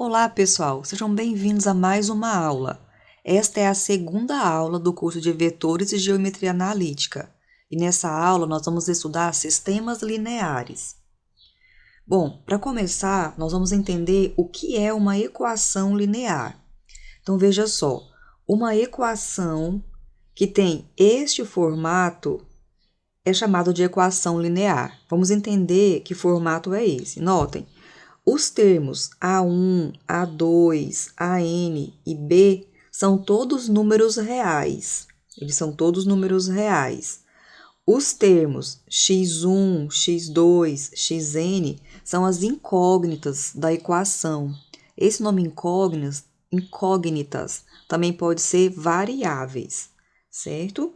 Olá, pessoal! Sejam bem-vindos a mais uma aula. Esta é a segunda aula do curso de Vetores e Geometria Analítica. E nessa aula nós vamos estudar sistemas lineares. Bom, para começar, nós vamos entender o que é uma equação linear. Então, veja só, uma equação que tem este formato é chamada de equação linear. Vamos entender que formato é esse. Notem, os termos A1, A2, AN e B são todos números reais. Eles são todos números reais. Os termos x1, x2, xn são as incógnitas da equação. Esse nome incógnitas também pode ser variáveis, certo?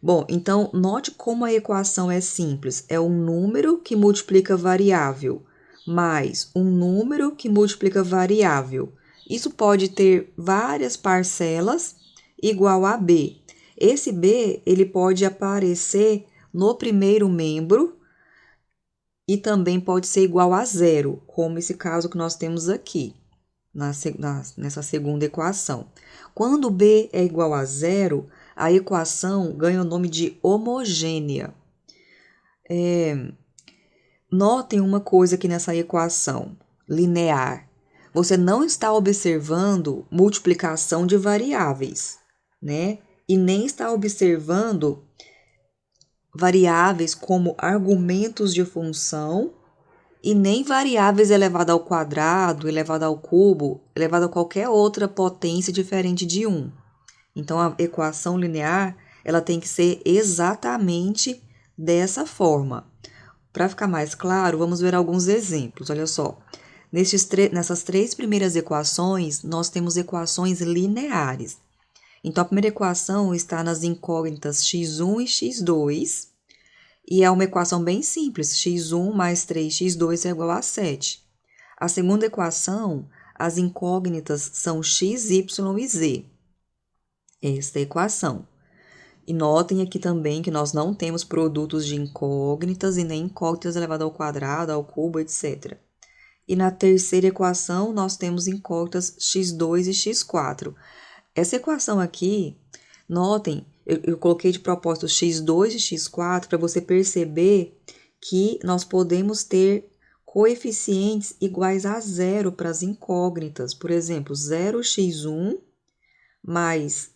Bom, então note como a equação é simples. É um número que multiplica variável mais um número que multiplica variável. Isso pode ter várias parcelas igual a b. Esse b ele pode aparecer no primeiro membro e também pode ser igual a zero, como esse caso que nós temos aqui, nessa segunda equação. Quando b é igual a zero, a equação ganha o nome de homogênea. Notem uma coisa aqui nessa equação linear. Você não está observando multiplicação de variáveis, né? E nem está observando variáveis como argumentos de função e nem variáveis elevada ao quadrado, elevada ao cubo, elevada a qualquer outra potência diferente de 1. Então, a equação linear, ela tem que ser exatamente dessa forma. Para ficar mais claro, vamos ver alguns exemplos. Olha só, nessas três primeiras equações, nós temos equações lineares. Então, a primeira equação está nas incógnitas x1 e x2, e é uma equação bem simples, x1 mais 3x2 é igual a 7. A segunda equação, as incógnitas são x, y e z. Esta é a equação. E notem aqui também que nós não temos produtos de incógnitas e nem incógnitas elevado ao quadrado, ao cubo, etc. E na terceira equação, nós temos incógnitas x2 e x4. Essa equação aqui, notem, eu coloquei de propósito x2 e x4 para você perceber que nós podemos ter coeficientes iguais a zero para as incógnitas. Por exemplo, 0x1 mais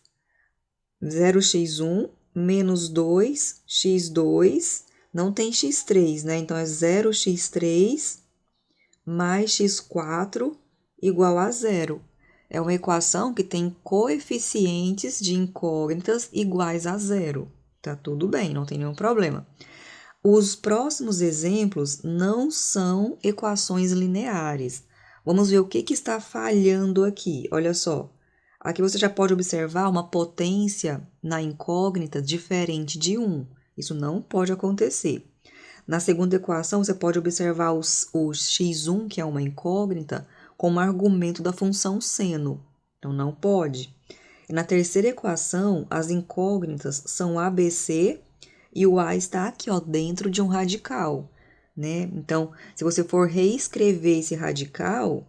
0x1 menos 2x2, não tem x3, né? Então, é 0x3 mais x4 igual a zero. É uma equação que tem coeficientes de incógnitas iguais a zero. Tá tudo bem, não tem nenhum problema. Os próximos exemplos não são equações lineares. Vamos ver o que está falhando aqui. Olha só. Aqui você já pode observar uma potência na incógnita diferente de 1. Isso não pode acontecer. Na segunda equação, você pode observar o x1, que é uma incógnita, como argumento da função seno. Então, não pode. E na terceira equação, as incógnitas são ABC e o A está aqui, ó, dentro de um radical, né? Então, se você for reescrever esse radical,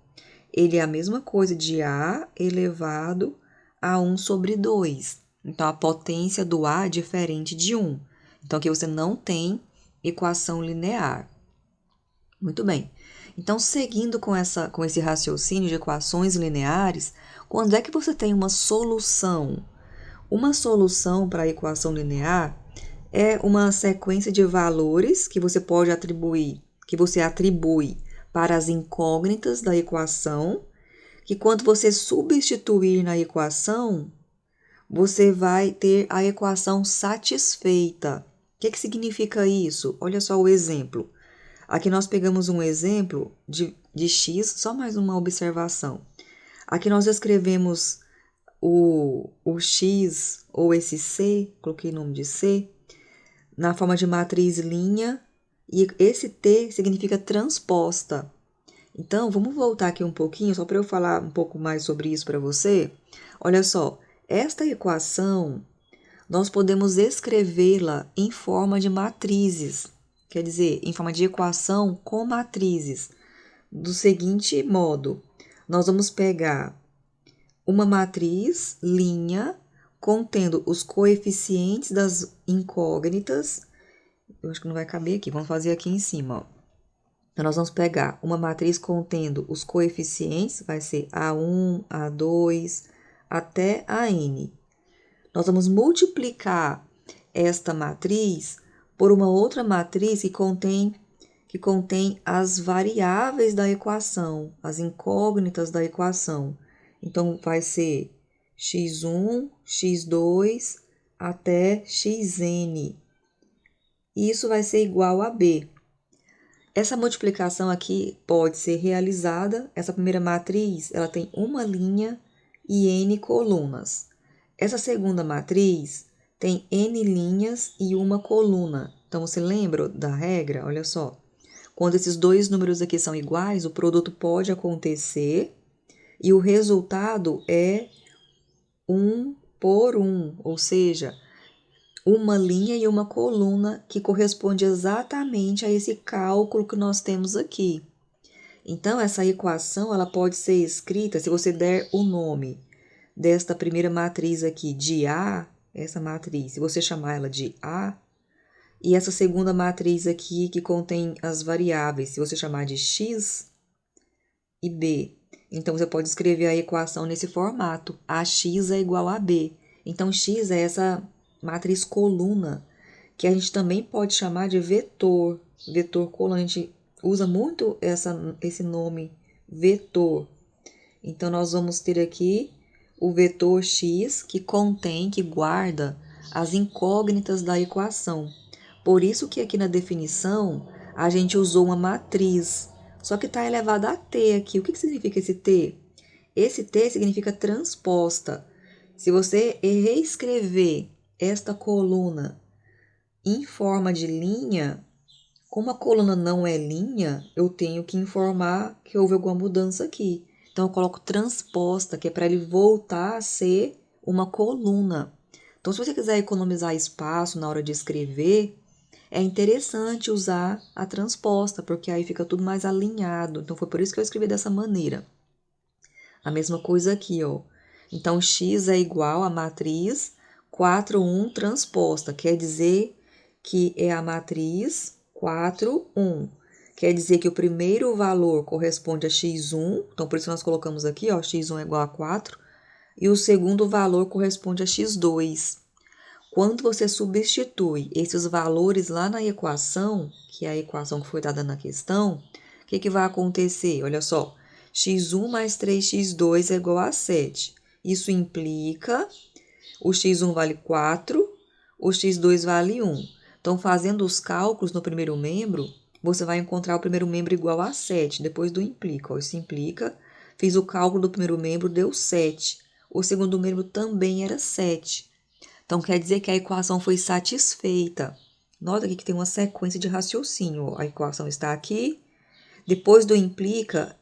ele é a mesma coisa de A elevado a 1 sobre 2. Então, a potência do A é diferente de 1. Então, aqui você não tem equação linear. Muito bem. Então, seguindo com esse raciocínio de equações lineares, quando é que você tem uma solução? Uma solução para a equação linear é uma sequência de valores que você pode atribuir, que você atribui para as incógnitas da equação, que quando você substituir na equação, você vai ter a equação satisfeita. O que significa isso? Olha só o exemplo. Aqui nós pegamos um exemplo de x, só mais uma observação. Aqui nós escrevemos o x, ou esse c, coloquei o nome de c, na forma de matriz linha, e esse t significa transposta. Então, vamos voltar aqui um pouquinho, só para eu falar um pouco mais sobre isso para você. Olha só, esta equação, nós podemos escrevê-la em forma de matrizes, quer dizer, em forma de equação com matrizes, do seguinte modo. nós vamos pegar uma matriz linha contendo os coeficientes das incógnitas. Eu acho que não vai caber aqui, vamos fazer aqui em cima, ó. Então, nós vamos pegar uma matriz contendo os coeficientes, vai ser A1, A2, até AN. Nós vamos multiplicar esta matriz por uma outra matriz que contém as variáveis da equação, as incógnitas da equação. Então, vai ser x1, x2 até xn. Isso vai ser igual a b. Essa multiplicação aqui pode ser realizada, essa primeira matriz, ela tem uma linha e n colunas. Essa segunda matriz tem n linhas e uma coluna. Então, você lembra da regra? Olha só. Quando esses dois números aqui são iguais, o produto pode acontecer e o resultado é 1 por 1, ou seja, uma linha e uma coluna que corresponde exatamente a esse cálculo que nós temos aqui. Então, essa equação ela pode ser escrita, se você der o nome desta primeira matriz aqui de A, essa matriz, se você chamar ela de A, e essa segunda matriz aqui que contém as variáveis, se você chamar de X e B, então você pode escrever a equação nesse formato, AX é igual a B. Então, X é essa matriz coluna, que a gente também pode chamar de vetor, vetor coluna, a gente usa muito esse nome, vetor. Então, nós vamos ter aqui o vetor x que que guarda as incógnitas da equação. Por isso que aqui na definição a gente usou uma matriz, só que está elevada a t aqui. O que significa esse t? Esse t significa transposta. Se você reescrever esta coluna em forma de linha, como a coluna não é linha, eu tenho que informar que houve alguma mudança aqui. Então, eu coloco transposta, que é para ele voltar a ser uma coluna. Então, se você quiser economizar espaço na hora de escrever, é interessante usar a transposta, porque aí fica tudo mais alinhado. Então, foi por isso que eu escrevi dessa maneira. A mesma coisa aqui, ó. Então, x é igual à matriz 4, 1 transposta, quer dizer que é a matriz 4, 1. Quer dizer que o primeiro valor corresponde a x1, então por isso nós colocamos aqui, ó, x1 é igual a 4, e o segundo valor corresponde a x2. Quando você substitui esses valores lá na equação, que é a equação que foi dada na questão, o que vai acontecer? Olha só, x1 mais 3x2 é igual a 7. Isso implica, o x1 vale 4, o x2 vale 1. Então, fazendo os cálculos no primeiro membro, você vai encontrar o primeiro membro igual a 7, depois do implica. Ó, isso implica, fiz o cálculo do primeiro membro, deu 7. O segundo membro também era 7. Então, quer dizer que a equação foi satisfeita. Nota aqui que tem uma sequência de raciocínio. A equação está aqui. Depois do implica,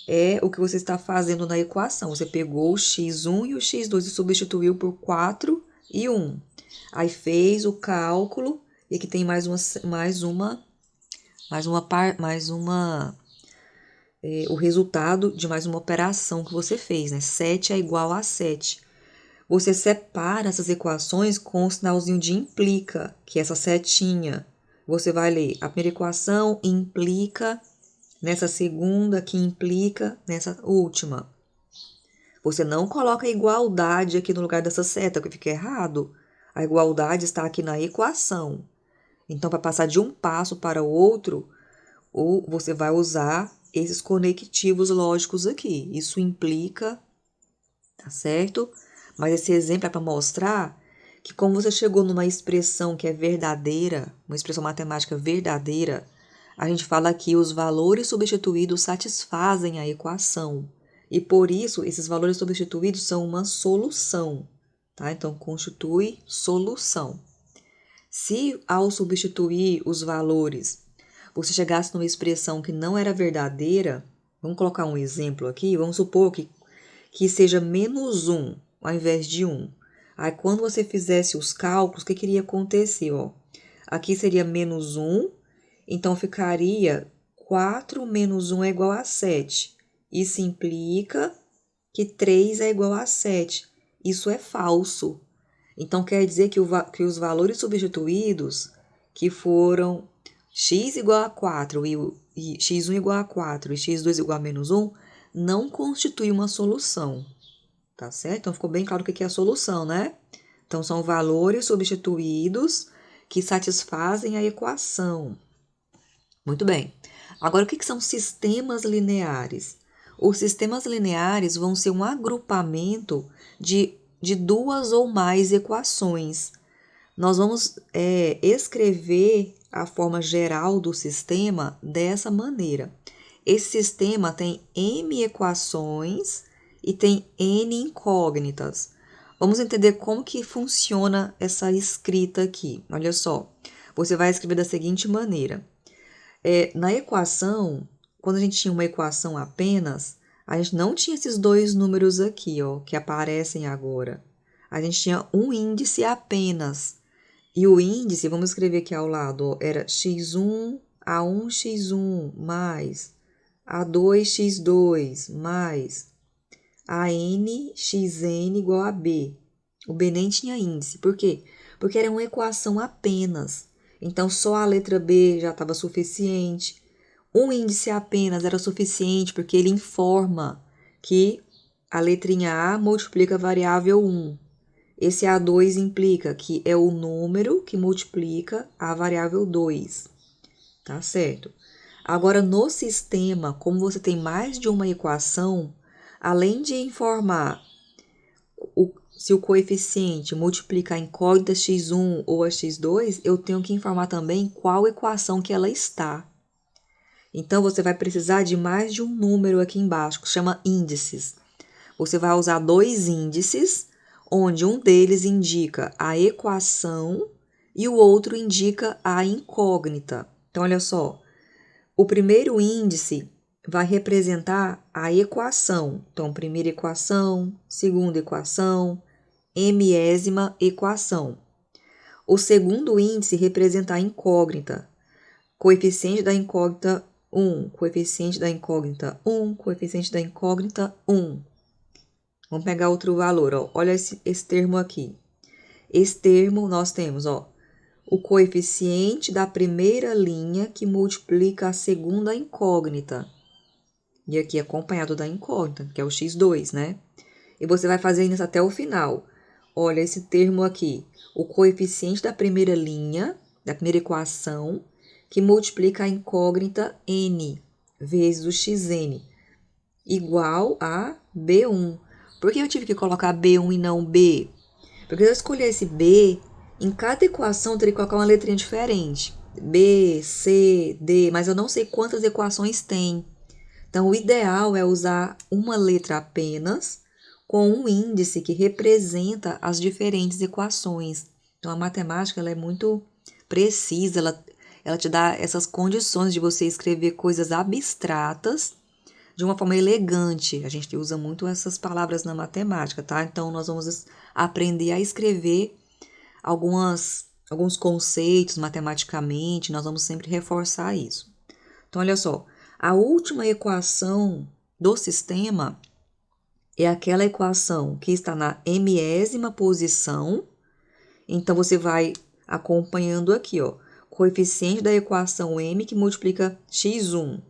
é o que você está fazendo na equação. Você pegou o x1 e o x2 e substituiu por 4 e 1. Aí fez o cálculo, e aqui tem o resultado de mais uma operação que você fez, né? 7 é igual a 7. Você separa essas equações com o sinalzinho de implica, que é essa setinha. Você vai ler a primeira equação implica nessa segunda, que implica nessa última. Você não coloca a igualdade aqui no lugar dessa seta, que fica errado. A igualdade está aqui na equação. Então, para passar de um passo para o outro, você vai usar esses conectivos lógicos aqui. Isso implica, tá certo? Mas esse exemplo é para mostrar que como você chegou numa expressão que é verdadeira, uma expressão matemática verdadeira, a gente fala que os valores substituídos satisfazem a equação. E por isso, esses valores substituídos são uma solução, tá? Então, constitui solução. Se ao substituir os valores, você chegasse numa expressão que não era verdadeira, vamos colocar um exemplo aqui, vamos supor que seja menos 1 ao invés de 1. Aí, quando você fizesse os cálculos, o que iria acontecer? Ó? Aqui seria menos 1, então ficaria 4 menos 1 é igual a 7. Isso implica que 3 é igual a 7. Isso é falso. Então, quer dizer que os valores substituídos, que foram x igual a 4 e x1 igual a 4 e x2 igual a menos 1, não constitui uma solução. Tá certo? Então, ficou bem claro o que é a solução, né? Então, são valores substituídos que satisfazem a equação. Muito bem. Agora, o que são sistemas lineares? Os sistemas lineares vão ser um agrupamento de duas ou mais equações. Nós vamos escrever a forma geral do sistema dessa maneira. Esse sistema tem m equações e tem n incógnitas. Vamos entender como que funciona essa escrita aqui. Olha só, você vai escrever da seguinte maneira. Na equação, quando a gente tinha uma equação apenas, a gente não tinha esses dois números aqui, ó, que aparecem agora. A gente tinha um índice apenas. E o índice, vamos escrever aqui ao lado, ó, era x1, a1x1, mais a2x2, mais a n, xn igual a b. O b nem tinha índice. Por quê? Porque era uma equação apenas. Então, só a letra B já estava suficiente. Um índice apenas era suficiente porque ele informa que a letrinha A multiplica a variável 1. Esse A2 implica que é o número que multiplica a variável 2. Tá certo? Agora, no sistema, como você tem mais de uma equação, além de informar se o coeficiente multiplica a incógnita x1 ou a x2, eu tenho que informar também qual equação que ela está. Então, você vai precisar de mais de um número aqui embaixo, que chama índices. Você vai usar dois índices, onde um deles indica a equação e o outro indica a incógnita. Então, olha só, o primeiro índice vai representar a equação. Então, primeira equação, segunda equação, mésima equação. O segundo índice representa a incógnita. Coeficiente da incógnita 1, coeficiente da incógnita 1, coeficiente da incógnita 1. Vamos pegar outro valor, ó. Olha esse termo aqui. Esse termo nós temos, ó, o coeficiente da primeira linha que multiplica a segunda incógnita. E aqui acompanhado da incógnita, que é o x2, né? E você vai fazer isso até o final. Olha esse termo aqui, o coeficiente da primeira linha, da primeira equação, que multiplica a incógnita n vezes o xn, igual a b1. Por que eu tive que colocar b1 e não b? Porque se eu escolhesse b, em cada equação eu teria que colocar uma letrinha diferente. B, C, D, mas eu não sei quantas equações tem. Então, o ideal é usar uma letra apenas com um índice que representa as diferentes equações. Então, a matemática ela é muito precisa, ela te dá essas condições de você escrever coisas abstratas de uma forma elegante. A gente usa muito essas palavras na matemática, tá? Então, nós vamos aprender a escrever alguns conceitos matematicamente, nós vamos sempre reforçar isso. Então, olha só, a última equação do sistema é aquela equação que está na mésima posição. Então, você vai acompanhando aqui, ó, coeficiente da equação m que multiplica x1,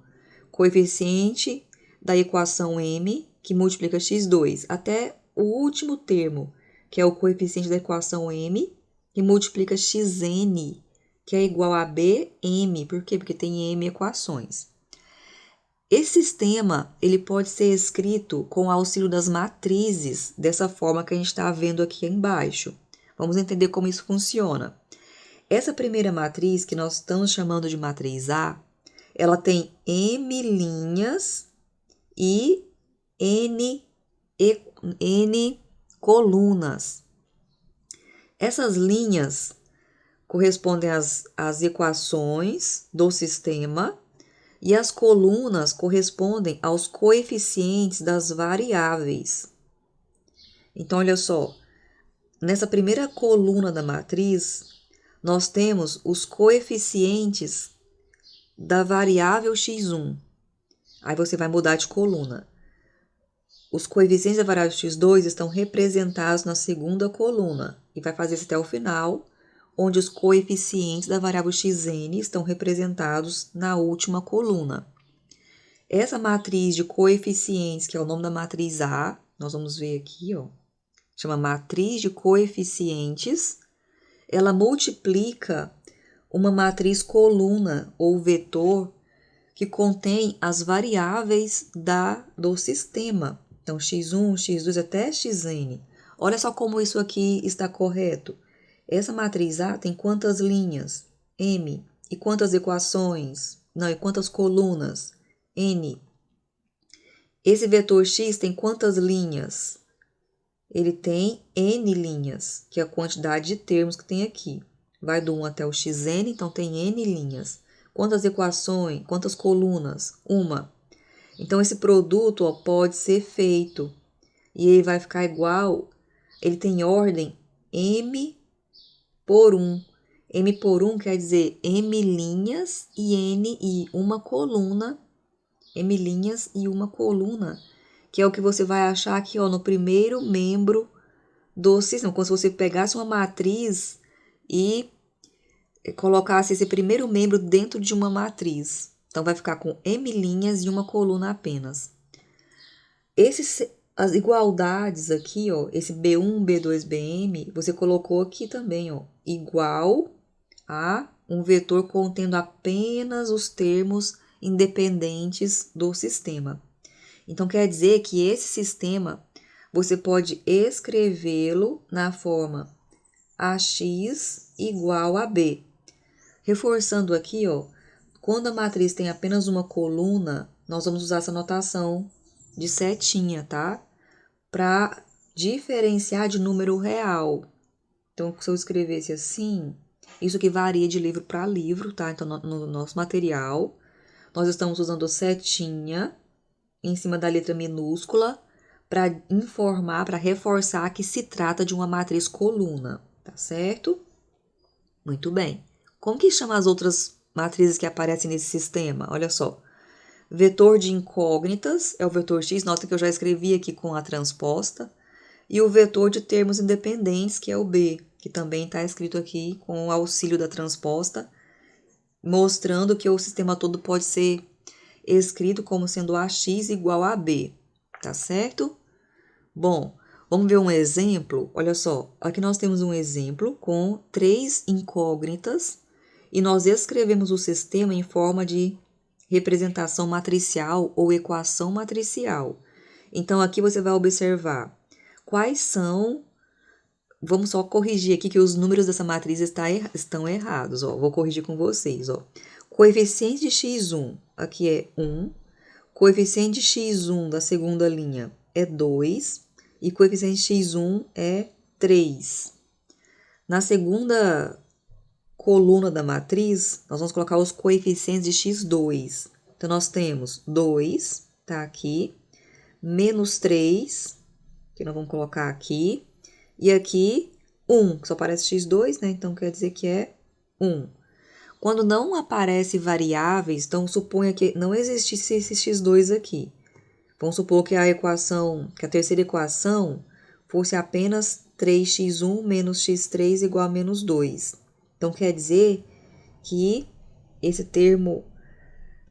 coeficiente da equação m que multiplica x2, até o último termo, que é o coeficiente da equação m que multiplica xn, que é igual a bm. Por quê? Porque tem m equações. Esse sistema ele pode ser escrito com o auxílio das matrizes, dessa forma que a gente está vendo aqui embaixo. Vamos entender como isso funciona. Essa primeira matriz, que nós estamos chamando de matriz A, ela tem m linhas e n colunas. Essas linhas correspondem às equações do sistema e as colunas correspondem aos coeficientes das variáveis. Então, olha só, nessa primeira coluna da matriz, nós temos os coeficientes da variável x1. Aí você vai mudar de coluna. Os coeficientes da variável x2 estão representados na segunda coluna. E vai fazer isso até o final, onde os coeficientes da variável xn estão representados na última coluna. Essa matriz de coeficientes, que é o nome da matriz A, nós vamos ver aqui, ó, chama matriz de coeficientes, ela multiplica uma matriz coluna ou vetor que contém as variáveis do sistema. Então, x1, x2 até xn. Olha só como isso aqui está correto. Essa matriz A tem quantas linhas? M. E quantas equações? Não, e quantas colunas? N. Esse vetor x tem quantas linhas? Ele tem N linhas, que é a quantidade de termos que tem aqui. Vai do 1 até o xn, então tem N linhas. Quantas equações? Quantas colunas? Uma. Então, esse produto ó, pode ser feito. E ele vai ficar igual, ele tem ordem M por 1. M por 1 quer dizer M linhas e N e uma coluna. M linhas e uma coluna, que é o que você vai achar aqui ó, no primeiro membro do sistema. Como se você pegasse uma matriz e colocasse esse primeiro membro dentro de uma matriz. Então, vai ficar com M linhas e uma coluna apenas. As igualdades aqui, ó, esse B1, B2, Bm, você colocou aqui também, ó, igual a um vetor contendo apenas os termos independentes do sistema. Então, quer dizer que esse sistema, você pode escrevê-lo na forma AX igual a B. Reforçando aqui, ó, quando a matriz tem apenas uma coluna, nós vamos usar essa notação de setinha, tá? Para diferenciar de número real. Então, se eu escrevesse assim, isso que varia de livro para livro, tá? Então, no nosso material, nós estamos usando setinha em cima da letra minúscula para informar, para reforçar que se trata de uma matriz coluna, tá certo? Muito bem. Como que chama as outras matrizes que aparecem nesse sistema? Olha só. Vetor de incógnitas é o vetor x, nota que eu já escrevi aqui com a transposta. E o vetor de termos independentes, que é o b, que também está escrito aqui com o auxílio da transposta, mostrando que o sistema todo pode ser escrito como sendo ax igual a b, tá certo? Bom, vamos ver um exemplo. Olha só, aqui nós temos um exemplo com 3 incógnitas e nós escrevemos o sistema em forma de representação matricial ou equação matricial. Então, aqui você vai observar quais são. Vamos só corrigir aqui que os números dessa matriz estão errados. Ó. Vou corrigir com vocês. Ó. Coeficiente de x1, aqui é 1. Coeficiente de x1 da segunda linha é 2. E coeficiente de x1 é 3. Na segunda coluna da matriz, nós vamos colocar os coeficientes de x2. Então, nós temos 2, tá aqui, menos 3, que nós vamos colocar aqui, e aqui 1, que só aparece x2, né? Então, quer dizer que é 1. Quando não aparece variáveis, então suponha que não existisse esse x2 aqui. Vamos supor que a terceira equação fosse apenas 3x1 menos x3 igual a menos 2. Então, quer dizer que esse termo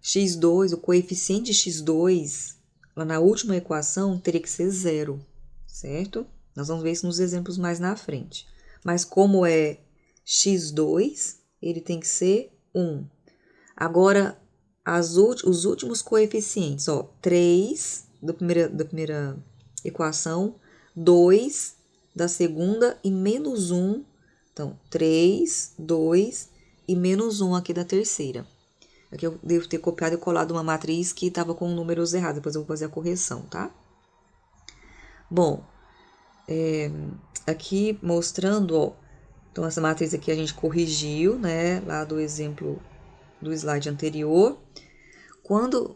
x2, o coeficiente de x2, lá na última equação, teria que ser 0, certo? Nós vamos ver isso nos exemplos mais na frente. Mas como é x2, ele tem que ser 1. Agora, os últimos coeficientes, ó, 3 da primeira equação, 2 da segunda e menos 1. Então, 3, 2 e menos 1 aqui da terceira. Aqui eu devo ter copiado e colado uma matriz que estava com números errados. Depois eu vou fazer a correção, tá? Bom, aqui mostrando, ó. Então, essa matriz aqui a gente corrigiu, né? Lá do exemplo do slide anterior.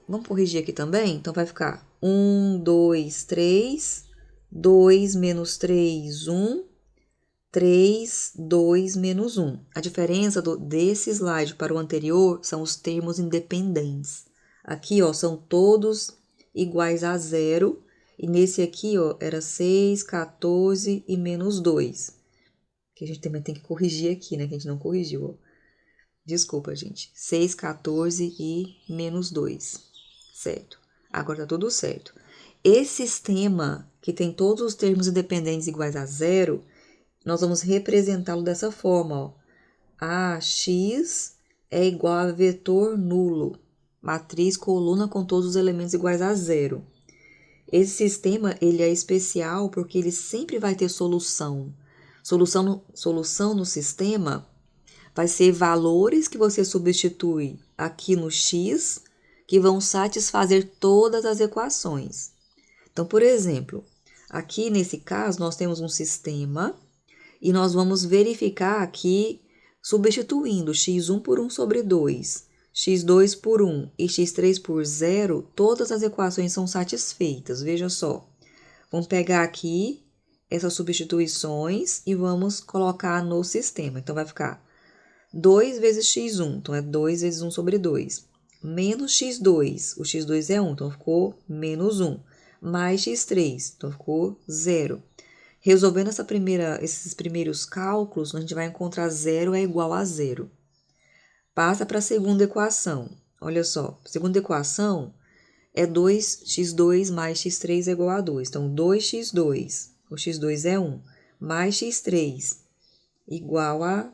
Vamos corrigir aqui também? Então, vai ficar 1, 2, 3, 2 menos 3, 1. 3, 2, menos 1. A diferença desse slide para o anterior são os termos independentes. Aqui, ó, são todos iguais a zero. E nesse aqui, ó, era 6, 14 e menos 2. Que a gente também tem que corrigir aqui, né? Que a gente não corrigiu, ó. Desculpa, gente. 6, 14 e menos 2. Certo. Agora tá tudo certo. Esse sistema, que tem todos os termos independentes iguais a zero, nós vamos representá-lo dessa forma, ó. AX é igual a vetor nulo. Matriz coluna com todos os elementos iguais a zero. Esse sistema, ele é especial porque ele sempre vai ter solução. Solução no sistema vai ser valores que você substitui aqui no x, que vão satisfazer todas as equações. Então, por exemplo, aqui nesse caso, nós temos um sistema e nós vamos verificar aqui, substituindo x1 por 1 sobre 2, x2 por 1 e x3 por 0, todas as equações são satisfeitas. Veja só. Vamos pegar aqui essas substituições e vamos colocar no sistema. Então, vai ficar 2 vezes x1, então é 2 vezes 1 sobre 2, menos x2, o x2 é 1, então ficou menos 1, mais x3, então ficou 0. Resolvendo esses primeiros cálculos, a gente vai encontrar 0 é igual a 0. Passa para a segunda equação. Olha só, a segunda equação é 2x2 mais x3 é igual a 2. Então, 2x2, o x2 é 1, mais x3 igual a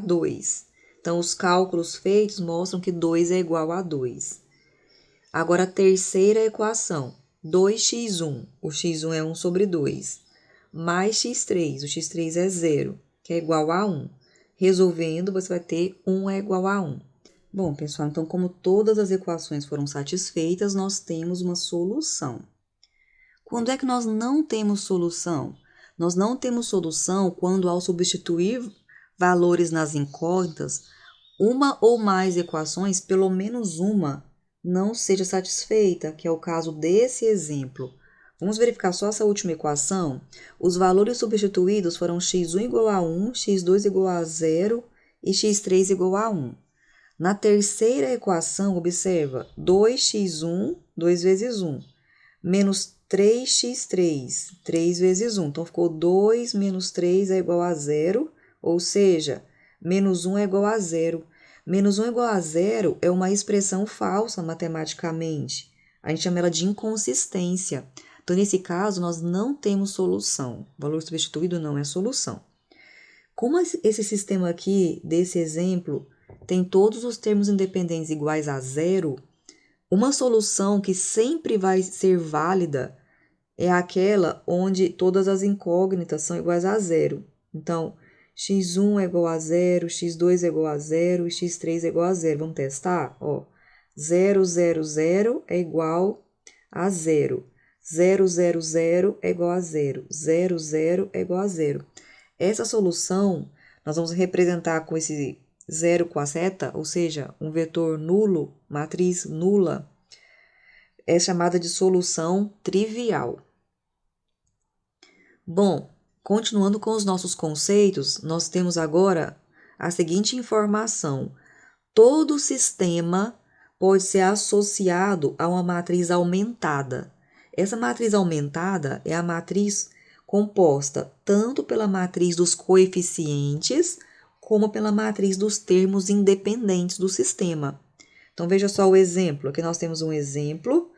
2. Então, os cálculos feitos mostram que 2 é igual a 2. Agora, a terceira equação, 2x1, o x1 é 1 sobre 2, mais x3, o x3 é 0, que é igual a 1. Resolvendo, você vai ter 1 é igual a 1. Bom, pessoal, então, como todas as equações foram satisfeitas, nós temos uma solução. Quando é que nós não temos solução? Nós não temos solução quando, ao substituir valores nas incógnitas, uma ou mais equações, pelo menos uma, não seja satisfeita, que é o caso desse exemplo. Vamos verificar só essa última equação? Os valores substituídos foram x1 igual a 1, x2 igual a 0 e x3 igual a 1. Na terceira equação, observa 2x1, 2 vezes 1, menos 3x3, 3 vezes 1. Então, ficou 2 menos 3 é igual a 0, ou seja, menos 1 é igual a 0. Menos 1 é igual a 0 é uma expressão falsa matematicamente. A gente chama ela de inconsistência. Então, nesse caso, nós não temos solução. O valor substituído não é solução. Como esse sistema aqui, desse exemplo, tem todos os termos independentes iguais a 0, uma solução que sempre vai ser válida é aquela onde todas as incógnitas são iguais a 0. Então, x1 é igual a 0, x2 é igual a 0 e x3 é igual a 0. Vamos testar? Ó, 0, 0, 0 é igual a 0. 0, 0, 0 é igual a 0. 0, 0 é igual a 0. Essa solução, nós vamos representar com esse 0 com a seta, ou seja, um vetor nulo, matriz nula, é chamada de solução trivial. Bom, continuando com os nossos conceitos, nós temos agora a seguinte informação. Todo sistema pode ser associado a uma matriz aumentada. Essa matriz aumentada é a matriz composta tanto pela matriz dos coeficientes como pela matriz dos termos independentes do sistema. Então, veja só o exemplo. Aqui nós temos um exemplo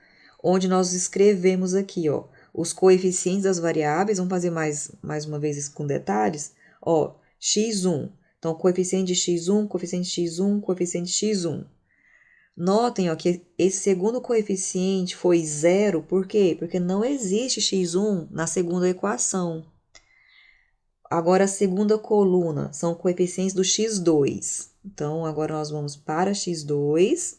onde nós escrevemos aqui, ó, os coeficientes das variáveis. Vamos fazer mais uma vez isso com detalhes. Ó, x1. Então, coeficiente de x1, coeficiente de x1, coeficiente de x1. Notem, ó, que esse segundo coeficiente foi 0, por quê? Porque não existe x1 na segunda equação. Agora, a segunda coluna são coeficientes do x2. Então, agora nós vamos para x2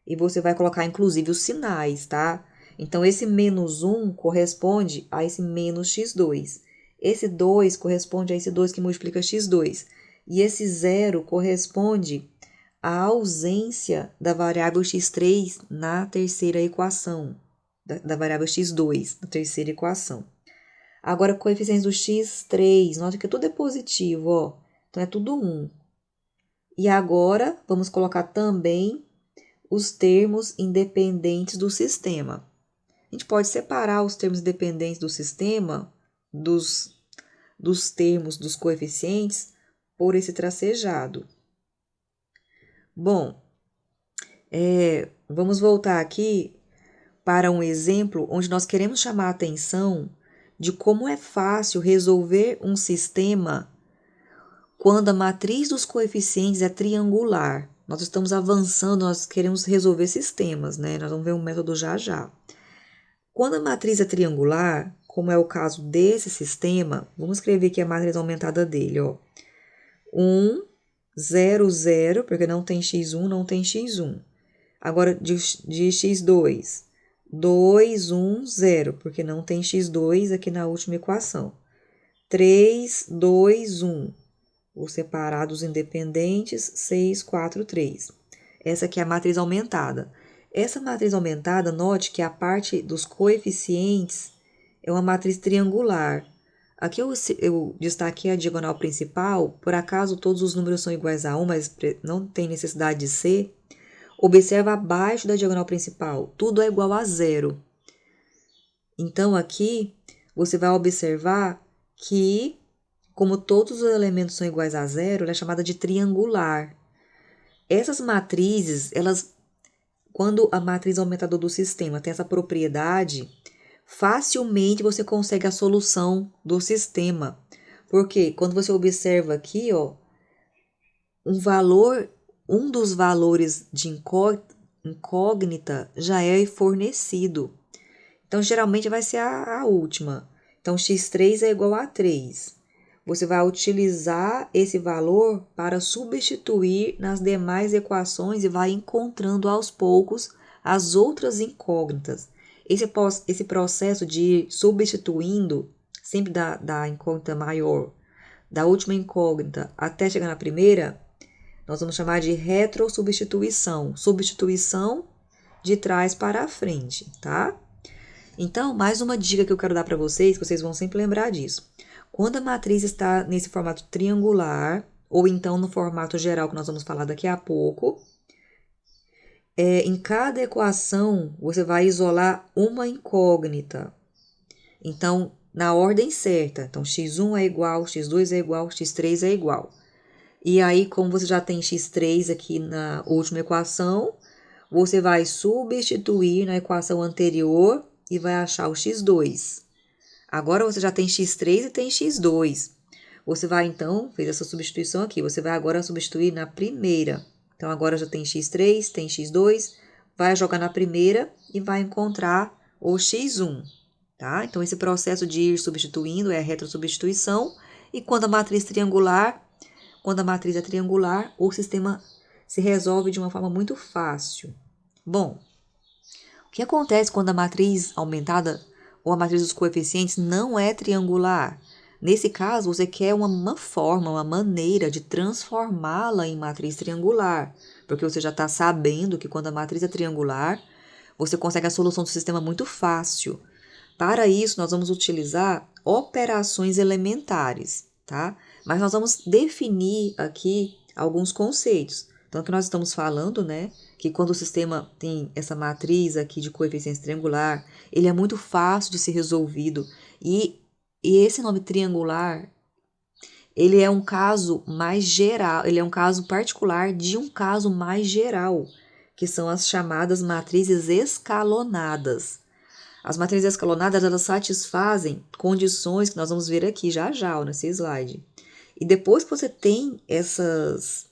e você vai colocar, inclusive, os sinais, tá? Então, esse menos 1 corresponde a esse menos x2. Esse 2 corresponde a esse 2 que multiplica x2. E esse 0 corresponde à ausência da variável x3 na terceira equação, da variável x2 na terceira equação. Agora, coeficientes do x3, nota que tudo é positivo, ó. Então, é tudo 1. E agora, vamos colocar também os termos independentes do sistema. A gente pode separar os termos independentes do sistema dos termos dos coeficientes por esse tracejado. Bom, vamos voltar aqui para um exemplo onde nós queremos chamar a atenção de como é fácil resolver um sistema quando a matriz dos coeficientes é triangular. Nós estamos avançando, nós queremos resolver sistemas, né? Nós vamos ver um método já já. Quando a matriz é triangular, como é o caso desse sistema, vamos escrever aqui a matriz aumentada dele, ó. 1, 0, 0, porque não tem x1, não tem x1. Agora, de x2, 2, 1, 0, porque não tem x2 aqui na última equação. 3, 2, 1. Os separados independentes, 6, 4, 3. Essa aqui é a matriz aumentada. Essa matriz aumentada, note que a parte dos coeficientes é uma matriz triangular. Aqui eu destaquei a diagonal principal, por acaso todos os números são iguais a 1, mas não tem necessidade de ser. Observa abaixo da diagonal principal, tudo é igual a 0. Então, aqui, você vai observar que, como todos os elementos são iguais a 0, ela é chamada de triangular. Essas matrizes, quando a matriz aumentador do sistema tem essa propriedade, facilmente você consegue a solução do sistema. Porque quando você observa aqui, ó, um dos valores de incógnita já é fornecido. Então, geralmente vai ser a última. Então, x3 é igual a 3. Você vai utilizar esse valor para substituir nas demais equações e vai encontrando aos poucos as outras incógnitas. Esse processo de ir substituindo, sempre da incógnita maior, da última incógnita até chegar na primeira, nós vamos chamar de retrosubstituição. Substituição de trás para a frente, tá? Então, mais uma dica que eu quero dar para vocês, que vocês vão sempre lembrar disso. Quando a matriz está nesse formato triangular, ou então no formato geral que nós vamos falar daqui a pouco, em cada equação você vai isolar uma incógnita. Então, na ordem certa. Então, x1 é igual, x2 é igual, x3 é igual. E aí, como você já tem x3 aqui na última equação, você vai substituir na equação anterior e vai achar o x2. Agora, você já tem x3 e tem x2. Você vai, então, fez essa substituição aqui, você vai agora substituir na primeira. Então, agora já tem x3, tem x2, vai jogar na primeira e vai encontrar o x1, tá? Então, esse processo de ir substituindo é a retrosubstituição. E quando a matriz é triangular, o sistema se resolve de uma forma muito fácil. Bom, o que acontece quando a matriz aumentada ou a matriz dos coeficientes não é triangular? Nesse caso, você quer uma forma, uma maneira de transformá-la em matriz triangular, porque você já está sabendo que quando a matriz é triangular, você consegue a solução do sistema muito fácil. Para isso, nós vamos utilizar operações elementares, tá? Mas nós vamos definir aqui alguns conceitos. Então, o que nós estamos falando, né? Que quando o sistema tem essa matriz aqui de coeficientes triangular, ele é muito fácil de ser resolvido. E esse nome triangular, ele é um caso mais geral, ele é um caso particular de um caso mais geral, que são as chamadas matrizes escalonadas. As matrizes escalonadas, elas satisfazem condições que nós vamos ver aqui já já, nesse slide. E depois que você tem essas...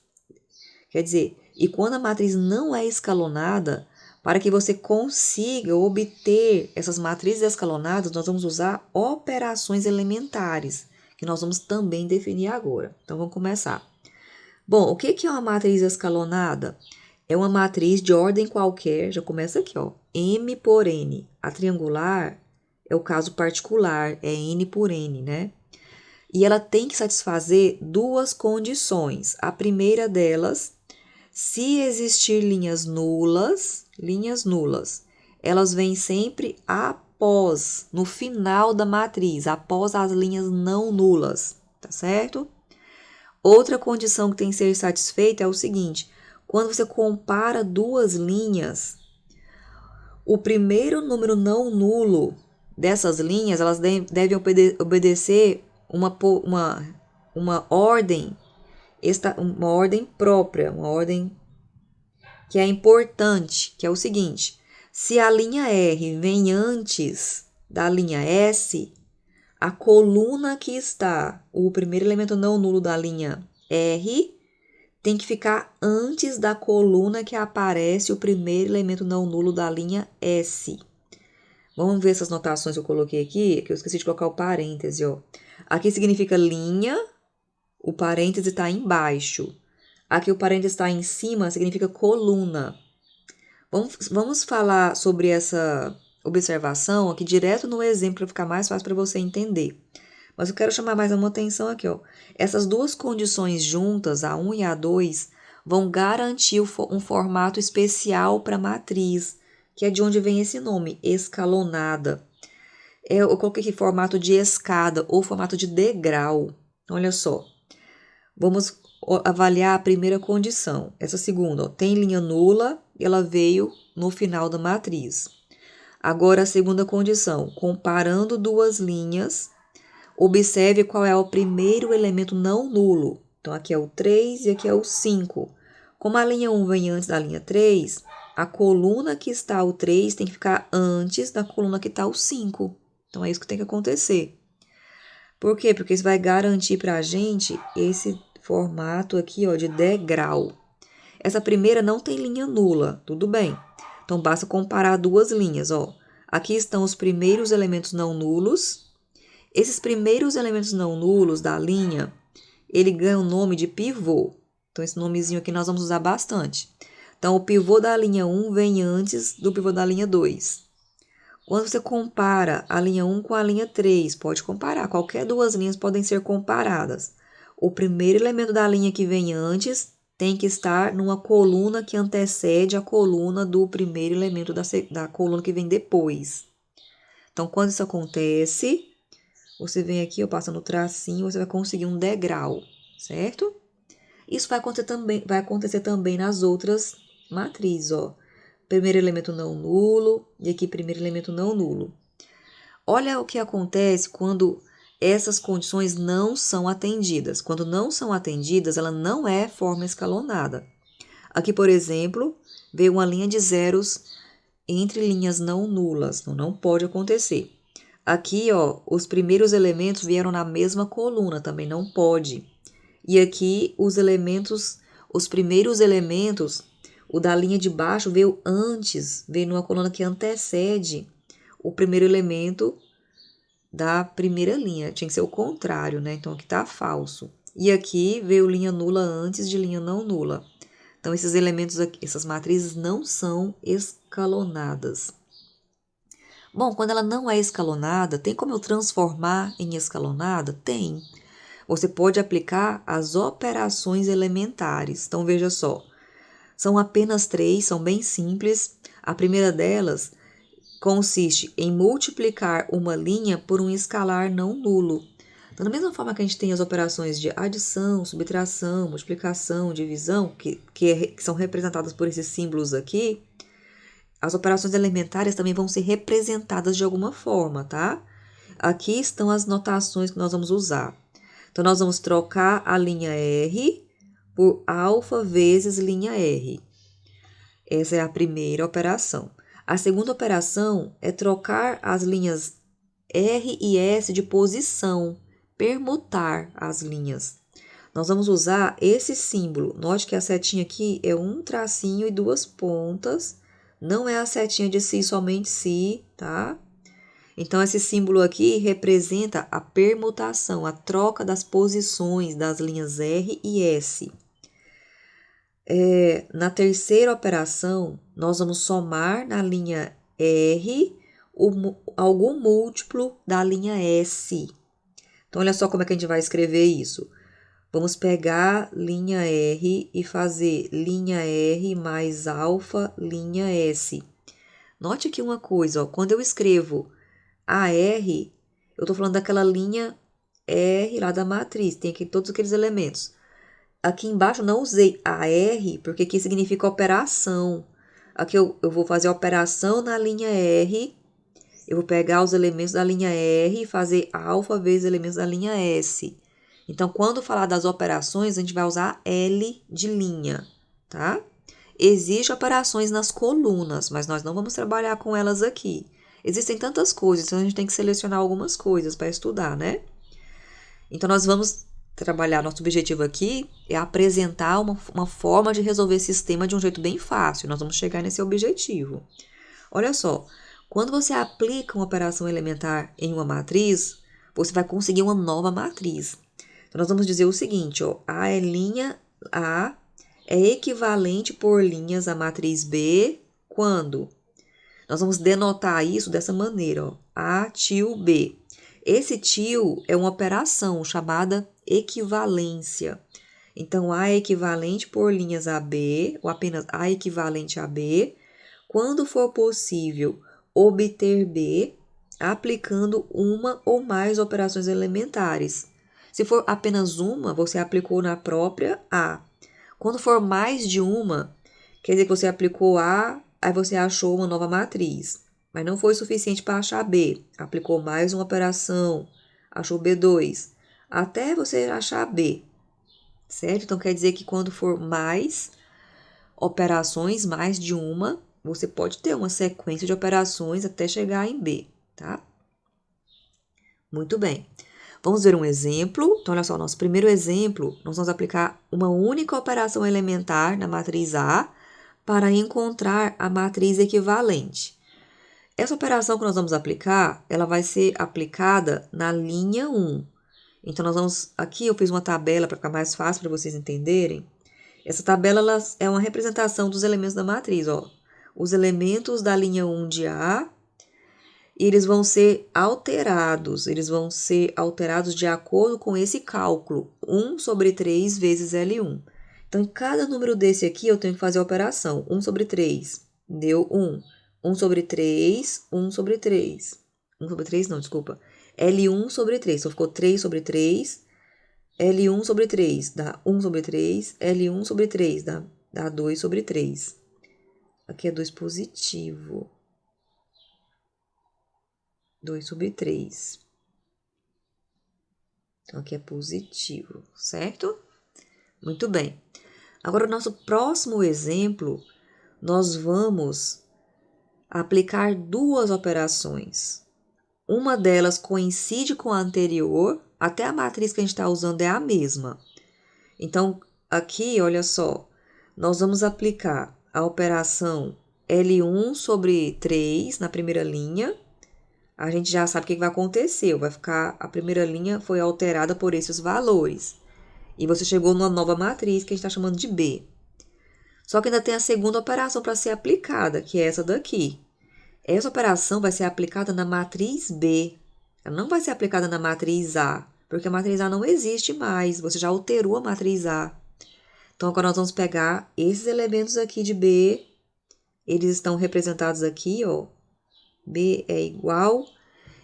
Quer dizer, e quando a matriz não é escalonada, para que você consiga obter essas matrizes escalonadas, nós vamos usar operações elementares, que nós vamos também definir agora. Então, vamos começar. Bom, o que é uma matriz escalonada? É uma matriz de ordem qualquer, já começa aqui, ó, M por N. A triangular é o caso particular, é N por N, né? E ela tem que satisfazer duas condições. A primeira delas, se existir linhas nulas, elas vêm sempre após, no final da matriz, após as linhas não nulas, tá certo? Outra condição que tem que ser satisfeita é o seguinte: Quando você compara duas linhas, o primeiro número não nulo dessas linhas, elas devem obedecer uma ordem, uma ordem própria, uma ordem que é importante, que é o seguinte: se a linha R vem antes da linha S, a coluna que está, o primeiro elemento não nulo da linha R, tem que ficar antes da coluna que aparece o primeiro elemento não nulo da linha S. Vamos ver essas notações que eu coloquei aqui, que eu esqueci de colocar o parêntese, ó. Aqui significa linha, o parêntese está embaixo. Aqui o parêntese está em cima, significa coluna. Vamos falar sobre essa observação aqui direto no exemplo para ficar mais fácil para você entender. Mas eu quero chamar mais uma atenção aqui, ó. Essas duas condições juntas, a 1 e a 2, vão garantir um formato especial para a matriz, que é de onde vem esse nome, escalonada. Eu coloquei aqui formato de escada ou formato de degrau. Olha só. Vamos avaliar a primeira condição. Essa segunda, ó, tem linha nula, ela veio no final da matriz. Agora, a segunda condição, comparando duas linhas, observe qual é o primeiro elemento não nulo. Então, aqui é o 3 e aqui é o 5. Como a linha 1 vem antes da linha 3, a coluna que está o 3 tem que ficar antes da coluna que está o 5. Então, é isso que tem que acontecer. Por quê? Porque isso vai garantir para a gente esse formato aqui, ó, de degrau. Essa primeira não tem linha nula, tudo bem. Então, basta comparar duas linhas, ó. Aqui estão os primeiros elementos não nulos. Esses primeiros elementos não nulos da linha, ele ganha o nome de pivô. Então, esse nomezinho aqui nós vamos usar bastante. Então, o pivô da linha 1 vem antes do pivô da linha 2. Quando você compara a linha 1 com a linha 3, pode comparar, qualquer duas linhas podem ser comparadas. O primeiro elemento da linha que vem antes tem que estar numa coluna que antecede a coluna do primeiro elemento da coluna que vem depois. Então, quando isso acontece, você vem aqui, eu passo no tracinho, você vai conseguir um degrau, certo? Isso vai acontecer também nas outras matrizes, ó. Primeiro elemento não nulo e aqui primeiro elemento não nulo. Olha o que acontece quando essas condições não são atendidas. Quando não são atendidas, ela não é forma escalonada. Aqui, por exemplo, veio uma linha de zeros entre linhas não nulas. Não pode acontecer. Aqui, ó, os primeiros elementos vieram na mesma coluna, também não pode. E aqui os primeiros elementos, o da linha de baixo veio antes, veio numa coluna que antecede o primeiro elemento da primeira linha. Tinha que ser o contrário, né? Então, aqui tá falso. E aqui veio linha nula antes de linha não nula. Então, esses elementos aqui, essas matrizes não são escalonadas. Bom, quando ela não é escalonada, tem como eu transformar em escalonada? Tem. Você pode aplicar as operações elementares. Então, veja só. São apenas 3, são bem simples. A primeira delas consiste em multiplicar uma linha por um escalar não nulo. Então, da mesma forma que a gente tem as operações de adição, subtração, multiplicação, divisão, que são representadas por esses símbolos aqui, as operações elementares também vão ser representadas de alguma forma, tá? Aqui estão as notações que nós vamos usar. Então, nós vamos trocar a linha R por alfa vezes linha R. Essa é a primeira operação. A segunda operação é trocar as linhas R e S de posição, permutar as linhas. Nós vamos usar esse símbolo. Note que a setinha aqui é um tracinho e duas pontas. Não é a setinha de si, somente si, tá? Então, esse símbolo aqui representa a permutação, a troca das posições das linhas R e S. Na terceira operação, nós vamos somar na linha R algum múltiplo da linha S. Então, olha só como é que a gente vai escrever isso. Vamos pegar linha R e fazer linha R mais alfa linha S. Note aqui uma coisa, ó, quando eu escrevo AR, eu estou falando daquela linha R lá da matriz, tem aqui todos aqueles elementos. Aqui embaixo eu não usei AR, porque aqui significa operação. Aqui eu vou fazer a operação na linha R. Eu vou pegar os elementos da linha R e fazer alfa vezes elementos da linha S. Então, quando falar das operações, a gente vai usar L de linha, tá? Existem operações nas colunas, mas nós não vamos trabalhar com elas aqui. Existem tantas coisas, então a gente tem que selecionar algumas coisas para estudar, né? Então, nós vamos trabalhar, nosso objetivo aqui é apresentar uma forma de resolver esse sistema de um jeito bem fácil. Nós vamos chegar nesse objetivo. Olha só, quando você aplica uma operação elementar em uma matriz, você vai conseguir uma nova matriz. Então, nós vamos dizer o seguinte, ó, A é equivalente por linhas à matriz B quando? Nós vamos denotar isso dessa maneira, ó, A tio B. Esse tio é uma operação chamada equivalência. Então, A é equivalente por linhas a B, ou apenas A é equivalente a B, quando for possível obter B aplicando uma ou mais operações elementares. Se for apenas uma, você aplicou na própria A. Quando for mais de uma, quer dizer que você aplicou A, aí você achou uma nova matriz. Mas não foi suficiente para achar B. Aplicou mais uma operação, achou B2, até você achar B. Certo? Então, quer dizer que quando for mais operações, mais de uma, você pode ter uma sequência de operações até chegar em B, tá? Muito bem. Vamos ver um exemplo. Então, olha só, nosso primeiro exemplo, nós vamos aplicar uma única operação elementar na matriz A para encontrar a matriz equivalente. Essa operação que nós vamos aplicar, ela vai ser aplicada na linha 1. Então, nós vamos... Aqui eu fiz uma tabela para ficar mais fácil para vocês entenderem. Essa tabela ela é uma representação dos elementos da matriz, ó. Os elementos da linha 1 de A, e eles vão ser alterados de acordo com esse cálculo, 1 sobre 3 vezes L1. Então, em cada número desse aqui, eu tenho que fazer a operação. 1 sobre 3, deu 1. 1 sobre 3, 1 sobre 3. 1 sobre 3 não, desculpa. L1 sobre 3, então ficou 3 sobre 3. L1 sobre 3 dá 1 sobre 3, L1 sobre 3 dá 2 sobre 3. Aqui é 2 positivo. 2 sobre 3. Então, aqui é positivo, certo? Muito bem. Agora, o nosso próximo exemplo, nós vamos aplicar duas operações. Uma delas coincide com a anterior, até a matriz que a gente está usando é a mesma. Então, aqui, olha só, nós vamos aplicar a operação L1 sobre 3 na primeira linha. A gente já sabe o que vai acontecer. A primeira linha foi alterada por esses valores. E você chegou numa nova matriz que a gente está chamando de B. Só que ainda tem a segunda operação para ser aplicada, que é essa daqui. Essa operação vai ser aplicada na matriz B. Ela não vai ser aplicada na matriz A, porque a matriz A não existe mais. Você já alterou a matriz A. Então, agora nós vamos pegar esses elementos aqui de B. Eles estão representados aqui, ó. B é igual.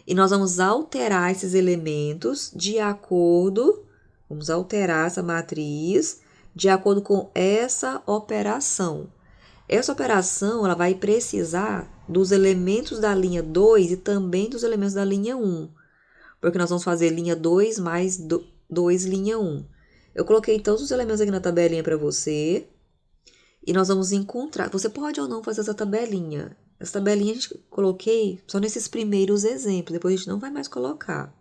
E nós vamos alterar esses elementos de acordo... Vamos alterar essa matriz de acordo com essa operação. Essa operação ela vai precisar dos elementos da linha 2 e também dos elementos da linha 1. Porque nós vamos fazer linha 2 mais 2 linha 1. Eu coloquei todos os elementos aqui na tabelinha para você. E nós vamos encontrar... Você pode ou não fazer essa tabelinha. Essa tabelinha a gente coloquei só nesses primeiros exemplos. Depois a gente não vai mais colocar.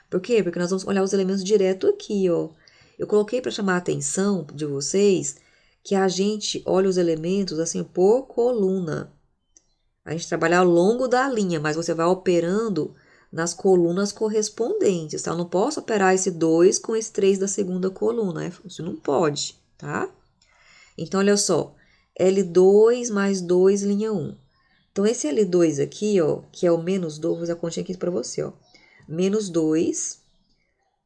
Por quê? Porque nós vamos olhar os elementos direto aqui, ó. Eu coloquei para chamar a atenção de vocês que a gente olha os elementos assim por coluna. A gente trabalha ao longo da linha, mas você vai operando nas colunas correspondentes, tá? Eu não posso operar esse 2 com esse 3 da segunda coluna, isso não pode, tá? Então, olha só, L2 mais 2, linha 1. Então, esse L2 aqui, ó, que é o menos 2, vou fazer a continha aqui para você, ó. Menos 2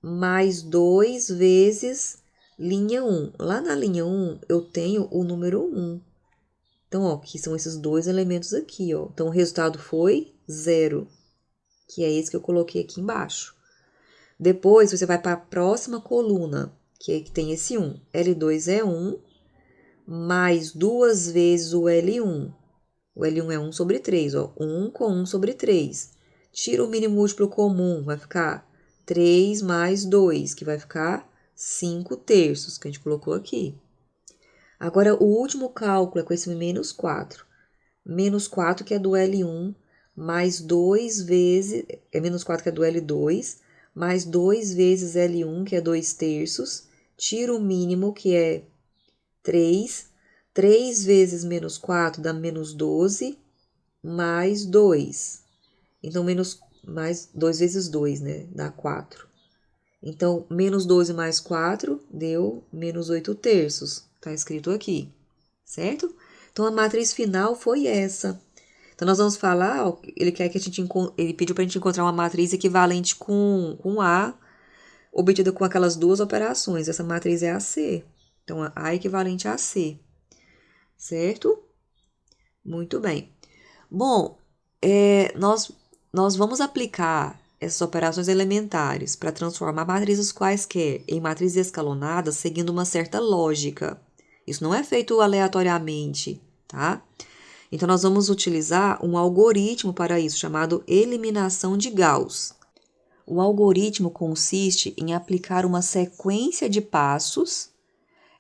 mais 2 vezes linha 1. Lá na linha 1, eu tenho o número 1. Então, ó, que são esses dois elementos aqui, ó. Então, o resultado foi 0, que é esse que eu coloquei aqui embaixo. Depois, você vai para a próxima coluna, que tem esse 1. L2 é 1, mais 2 vezes o L1. O L1 é 1 sobre 3, ó. 1 com 1 sobre 3. Tira o mínimo múltiplo comum, vai ficar 3 mais 2, que vai ficar 5 terços, que a gente colocou aqui. Agora, o último cálculo é com esse menos 4. Menos 4, que é do L1, mais 2 vezes... É menos 4, que é do L2, mais 2 vezes L1, que é 2 terços. Tira o mínimo, que é 3. 3 vezes menos 4 dá menos 12, mais 2. Então, mais 2 vezes 2, né? Dá 4. Então, menos 12 mais 4 deu menos 8 terços. Tá escrito aqui, certo? Então, a matriz final foi essa. Então, nós vamos falar, ó, ele pediu para a gente encontrar uma matriz equivalente com A, obtida com aquelas duas operações. Essa matriz é AC. Então, A é equivalente a C, certo? Muito bem. Bom, nós vamos aplicar essas operações elementares para transformar matrizes quaisquer em matrizes escalonadas seguindo uma certa lógica. Isso não é feito aleatoriamente, tá? Então, nós vamos utilizar um algoritmo para isso, chamado eliminação de Gauss. O algoritmo consiste em aplicar uma sequência de passos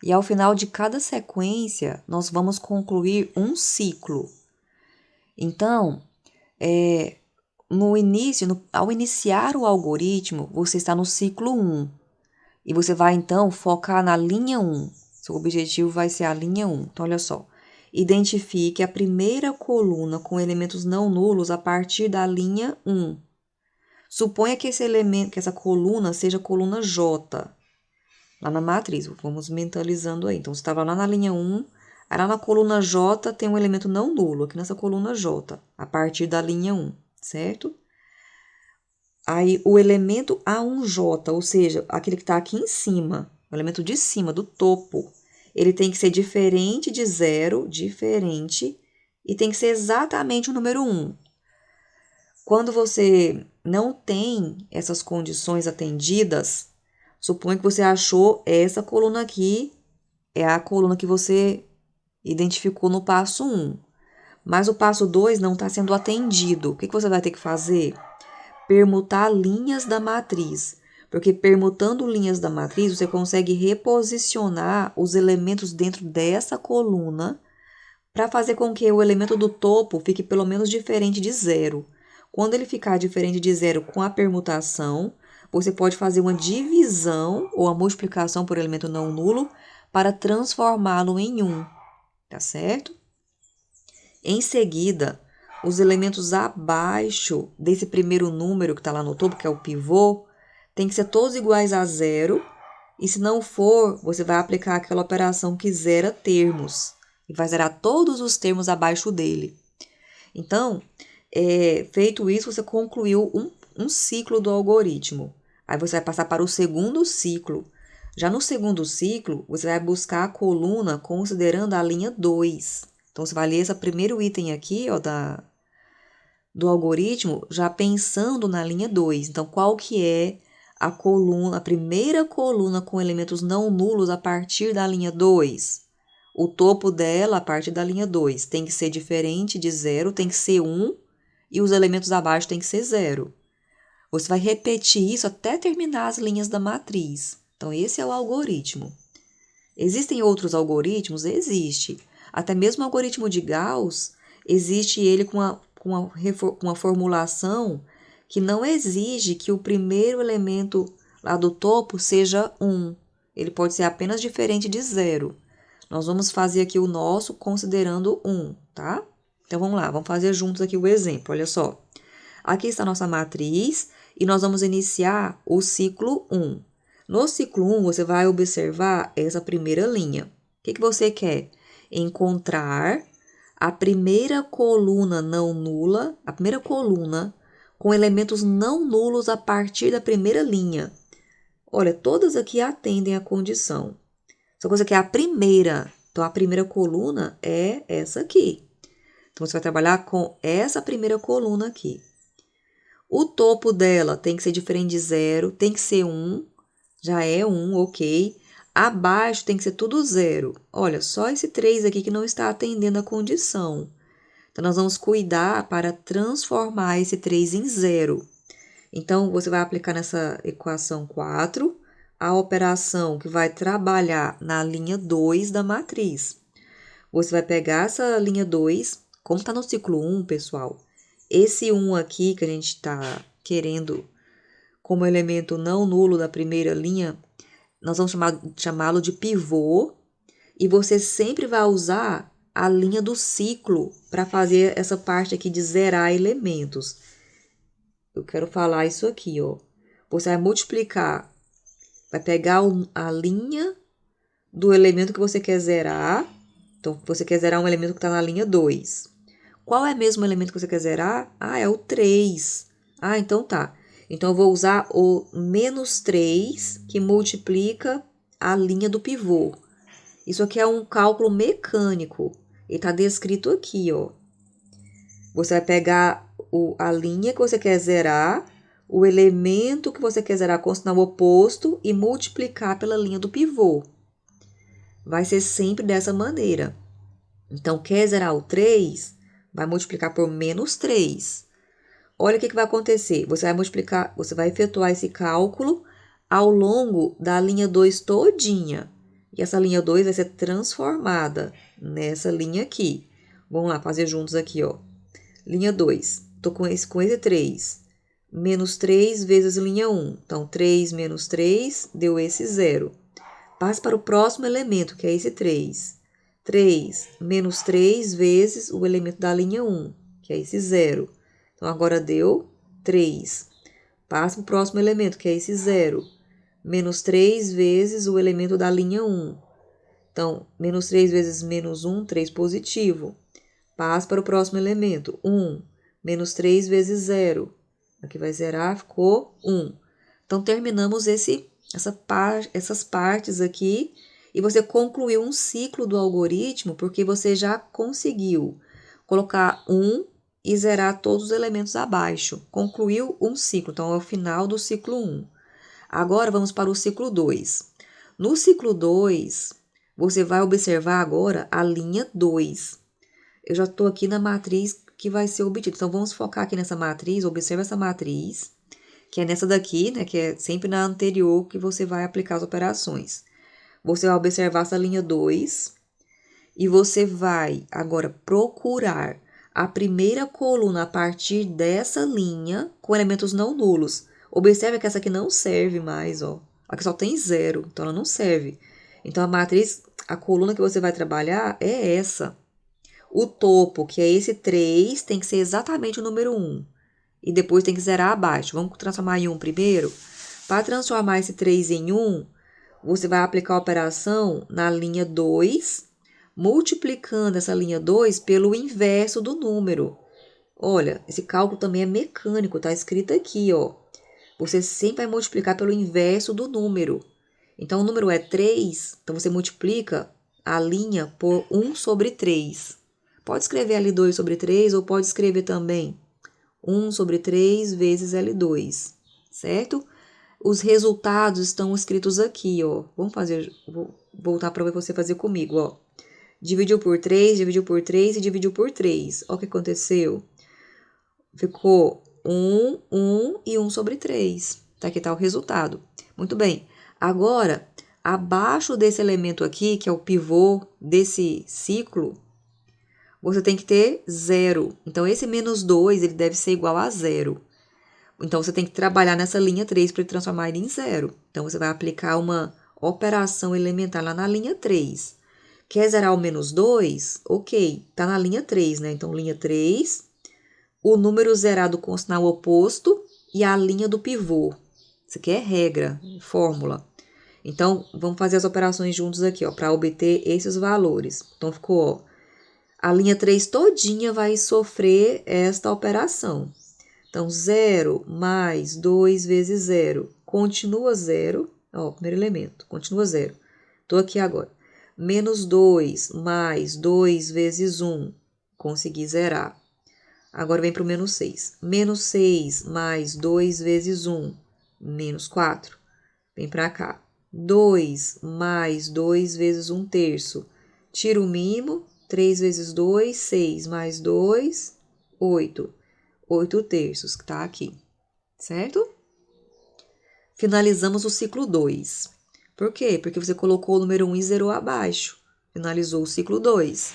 e, ao final de cada sequência, nós vamos concluir um ciclo. Então, ao iniciar o algoritmo, você está no ciclo 1 e você vai, então, focar na linha 1. Seu objetivo vai ser a linha 1. Então, olha só. Identifique a primeira coluna com elementos não nulos a partir da linha 1. Suponha que essa coluna seja a coluna J, lá na matriz. Vamos mentalizando aí. Então, você estava lá na linha 1, aí lá na coluna J tem um elemento não nulo, aqui nessa coluna J, a partir da linha 1, certo? Aí, o elemento A1J, ou seja, aquele que está aqui em cima, o elemento de cima, do topo, ele tem que ser diferente de 0, e tem que ser exatamente o número 1. Quando você não tem essas condições atendidas, suponha que você achou essa coluna aqui, é a coluna que você identificou no passo 1. Mas o passo 2 não está sendo atendido. O que você vai ter que fazer? Permutar linhas da matriz. Porque permutando linhas da matriz, você consegue reposicionar os elementos dentro dessa coluna para fazer com que o elemento do topo fique pelo menos diferente de 0. Quando ele ficar diferente de 0 com a permutação, você pode fazer uma divisão ou a multiplicação por elemento não nulo para transformá-lo em 1, tá certo? Em seguida, os elementos abaixo desse primeiro número que está lá no topo, que é o pivô, tem que ser todos iguais a 0, e se não for, você vai aplicar aquela operação que zera termos, e vai zerar todos os termos abaixo dele. Então, feito isso, você concluiu um ciclo do algoritmo. Aí você vai passar para o segundo ciclo. Já no segundo ciclo, você vai buscar a coluna considerando a linha 2. Então, você vai ler esse primeiro item aqui, ó, do algoritmo, já pensando na linha 2. Então, qual que é a primeira coluna com elementos não nulos a partir da linha 2? O topo dela, a partir da linha 2, tem que ser diferente de 0, tem que ser 1, e os elementos abaixo tem que ser 0. Você vai repetir isso até terminar as linhas da matriz. Então, esse é o algoritmo. Existem outros algoritmos? Existe. Até mesmo o algoritmo de Gauss, existe ele com uma formulação que não exige que o primeiro elemento lá do topo seja 1. Ele pode ser apenas diferente de 0. Nós vamos fazer aqui o nosso considerando 1, tá? Então, vamos lá, vamos fazer juntos aqui o exemplo, olha só. Aqui está a nossa matriz e nós vamos iniciar o ciclo 1. No ciclo 1, você vai observar essa primeira linha. O que você quer? Encontrar a primeira coluna não nula, a primeira coluna com elementos não nulos a partir da primeira linha. Olha, todas aqui atendem à condição. Só que você quer a primeira. Então, a primeira coluna é essa aqui. Então, você vai trabalhar com essa primeira coluna aqui. O topo dela tem que ser diferente de 0, tem que ser 1. Já é 1, ok. Abaixo tem que ser tudo zero. Olha, só esse 3 aqui que não está atendendo a condição. Então, nós vamos cuidar para transformar esse 3 em zero. Então, você vai aplicar nessa equação 4 a operação que vai trabalhar na linha 2 da matriz. Você vai pegar essa linha 2, como está no ciclo 1, pessoal, esse 1 aqui que a gente está querendo como elemento não nulo da primeira linha, nós vamos chamá-lo de pivô, e você sempre vai usar a linha do ciclo para fazer essa parte aqui de zerar elementos. Eu quero falar isso aqui, ó. Você vai multiplicar, vai pegar a linha do elemento que você quer zerar. Então, você quer zerar um elemento que está na linha 2. Qual é mesmo o elemento que você quer zerar? Ah, é o 3. Ah, então tá. Então, eu vou usar o menos 3, que multiplica a linha do pivô. Isso aqui é um cálculo mecânico. Ele está descrito aqui, ó. Você vai pegar a linha que você quer zerar, o elemento que você quer zerar com o sinal oposto e multiplicar pela linha do pivô. Vai ser sempre dessa maneira. Então, quer zerar o 3, vai multiplicar por menos 3. Olha o que vai acontecer. Você vai multiplicar, você vai efetuar esse cálculo ao longo da linha 2 todinha. E essa linha 2 vai ser transformada nessa linha aqui. Vamos lá, fazer juntos aqui, ó. Linha 2, tô com esse 3. Menos 3 vezes linha 1. Então, 3 menos 3 deu esse 0. Passe para o próximo elemento, que é esse 3. 3 menos 3 vezes o elemento da linha 1, que é esse 0. Então, agora deu 3. Passe para o próximo elemento, que é esse 0. Menos 3 vezes o elemento da linha 1. Então, menos 3 vezes menos 1, 3 positivo. Passe para o próximo elemento, 1. Menos 3 vezes 0. Aqui vai zerar, ficou 1. Então, terminamos essas partes aqui. E você concluiu um ciclo do algoritmo, porque você já conseguiu colocar 1 e zerar todos os elementos abaixo. Concluiu um ciclo, então é o final do ciclo 1. Agora, vamos para o ciclo 2. No ciclo 2, você vai observar agora a linha 2. Eu já estou aqui na matriz que vai ser obtida. Então, vamos focar aqui nessa matriz, observa essa matriz, que é nessa daqui, né, que é sempre na anterior que você vai aplicar as operações. Você vai observar essa linha 2 e você vai agora procurar a primeira coluna a partir dessa linha com elementos não nulos. Observe que essa aqui não serve mais, ó. Aqui só tem 0, então ela não serve. Então, a matriz, a coluna que você vai trabalhar é essa. O topo, que é esse 3, tem que ser exatamente o número 1. E depois tem que zerar abaixo. Vamos transformar em 1 primeiro? Para transformar esse 3 em 1, você vai aplicar a operação na linha 2, multiplicando essa linha 2 pelo inverso do número. Olha, esse cálculo também é mecânico, tá escrito aqui, ó. Você sempre vai multiplicar pelo inverso do número. Então, o número é 3, então você multiplica a linha por 1 sobre 3. Pode escrever L2 sobre 3 ou pode escrever também 1 sobre 3 vezes L2, certo? Os resultados estão escritos aqui, ó. Vamos fazer, vou voltar para você fazer comigo, ó. Dividiu por 3 e dividiu por 3. Olha o que aconteceu. Ficou 1, 1 e 1 sobre 3. Tá, aqui tá o resultado. Muito bem. Agora, abaixo desse elemento aqui, que é o pivô desse ciclo, você tem que ter 0. Então, esse menos 2, ele deve ser igual a 0. Então, você tem que trabalhar nessa linha 3 para ele transformar ele em 0. Então, você vai aplicar uma operação elementar lá na linha 3. Quer zerar o menos 2? Ok, tá na linha 3, né? Então, linha 3, o número zerado com o sinal oposto e a linha do pivô. Isso aqui é regra, fórmula. Então, vamos fazer as operações juntos aqui, ó, para obter esses valores. Então, ficou, ó. A linha 3 todinha vai sofrer esta operação. Então, 0 mais 2 vezes 0 continua 0. Ó, primeiro elemento, continua 0. Estou aqui agora. Menos 2 mais 2 vezes 1, consegui zerar. Agora vem para o menos 6. Menos 6 mais 2 vezes 1, menos 4. Vem para cá. 2 mais 2 vezes 1/3. Tira o mínimo, 3 vezes 2, 6, mais 2, 8. 8/3, que tá aqui, certo? Finalizamos o ciclo 2. Por quê? Porque você colocou o número 1 e zerou abaixo. Finalizou o ciclo 2.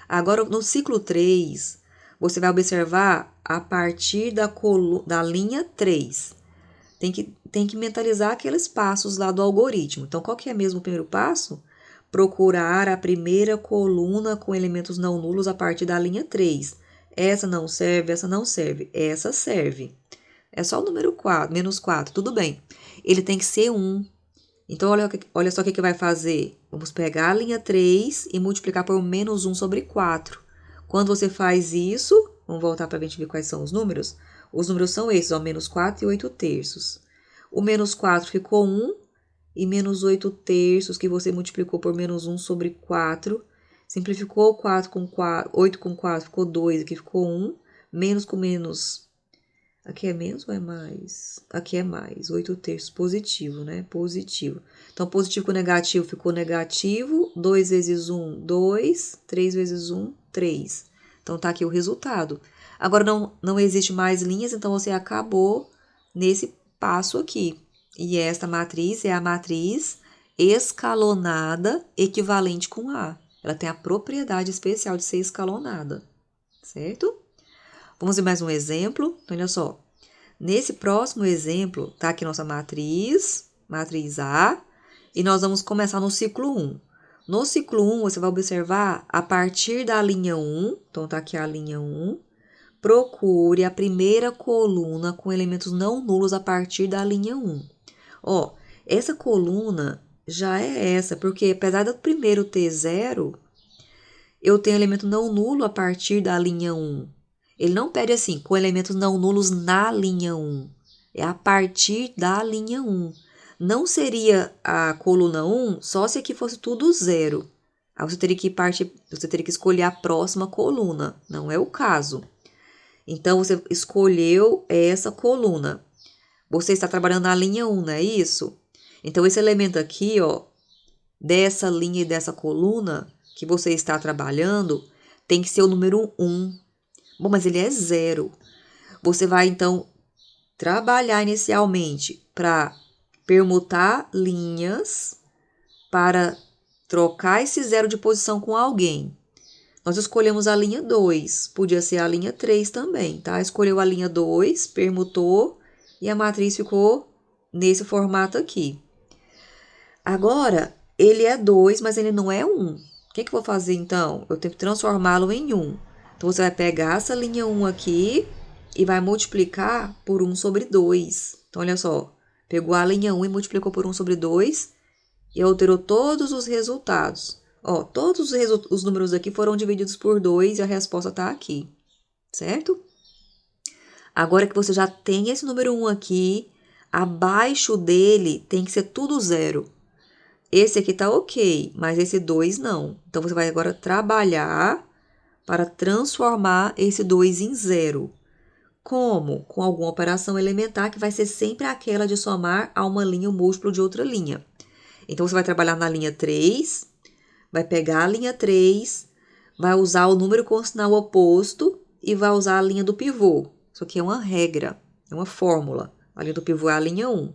Agora, no ciclo 3, você vai observar a partir da linha 3. Tem que mentalizar aqueles passos lá do algoritmo. Então, qual que é mesmo o primeiro passo? Procurar a primeira coluna com elementos não nulos a partir da linha 3. Essa não serve, essa não serve, essa serve. É só o número 4, menos 4, tudo bem. Ele tem que ser 1. Então, olha só o que vai fazer. Vamos pegar a linha 3 e multiplicar por menos 1 sobre 4. Quando você faz isso, vamos voltar para a gente ver quais são os números. Os números são esses, ó, menos 4 e 8/3. O menos 4 ficou 1 e menos 8/3 que você multiplicou por menos 1 sobre 4. Simplificou 4 com 4, 8 com 4 ficou 2, aqui ficou 1. Menos com menos. Aqui é menos ou é mais? Aqui é mais. 8/3 positivo, né? Positivo. Então, positivo com negativo ficou negativo. 2 vezes 1, 2. 3 vezes 1, 3. Então, tá aqui o resultado. Agora, não existe mais linhas, então você acabou nesse passo aqui. E esta matriz é a matriz escalonada equivalente com A. Ela tem a propriedade especial de ser escalonada, certo? Vamos ver mais um exemplo. Então, olha só. Nesse próximo exemplo, tá aqui nossa matriz, matriz A, e nós vamos começar no ciclo 1. No ciclo 1, você vai observar a partir da linha 1, então tá aqui a linha 1, procure a primeira coluna com elementos não nulos a partir da linha 1. Ó, essa coluna já é essa, porque apesar do primeiro ter 0, eu tenho elemento não nulo a partir da linha 1. Ele não pede assim, com elementos não nulos na linha 1. É a partir da linha 1. Não seria a coluna 1 só se aqui fosse tudo 0. Aí você teria que escolher a próxima coluna. Não é o caso. Então, você escolheu essa coluna. Você está trabalhando na linha 1, não é isso? Então, esse elemento aqui, ó, dessa linha e dessa coluna que você está trabalhando, tem que ser o número 1. Bom, mas ele é 0. Você vai, então, trabalhar inicialmente para permutar linhas para trocar esse 0 de posição com alguém. Nós escolhemos a linha 2, podia ser a linha 3 também, tá? Escolheu a linha 2, permutou e a matriz ficou nesse formato aqui. Agora, ele é 2, mas ele não é 1. O que eu vou fazer, então? Eu tenho que transformá-lo em 1. Então, você vai pegar essa linha 1 aqui e vai multiplicar por 1 sobre 2. Então, olha só. Pegou a linha 1 e multiplicou por 1 sobre 2 e alterou todos os resultados. Ó, todos os números aqui foram divididos por 2 e a resposta está aqui, certo? Agora que você já tem esse número 1 aqui, abaixo dele tem que ser tudo 0. Esse aqui tá ok, mas esse 2 não. Então, você vai agora trabalhar para transformar esse 2 em 0. Como? Com alguma operação elementar que vai ser sempre aquela de somar a uma linha o múltiplo de outra linha. Então, você vai trabalhar na linha 3, vai pegar a linha 3, vai usar o número com sinal oposto e vai usar a linha do pivô. Isso aqui é uma regra, é uma fórmula. A linha do pivô é a linha 1.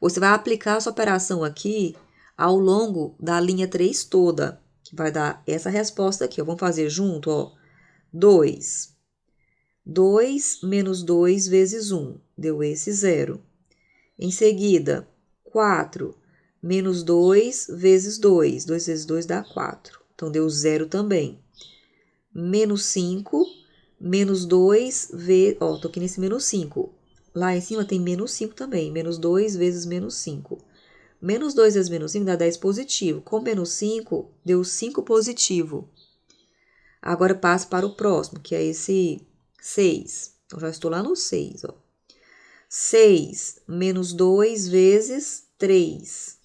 Você vai aplicar essa operação aqui ao longo da linha 3 toda, que vai dar essa resposta aqui. Vamos fazer junto, ó. 2. 2 menos 2 vezes 1, deu esse 0. Em seguida, 4 menos 2 vezes 2. 2 vezes 2 dá 4. Então, deu 0 também. Menos 5, menos 2 vezes... Ó, tô aqui nesse menos 5. Lá em cima tem menos 5 também. Menos 2 vezes menos 5. Menos 2 vezes menos 5 dá 10 positivo. Com menos 5, deu 5 positivo. Agora, passo para o próximo, que é esse 6. Então, já estou lá no 6, ó. 6 menos 2 vezes 3.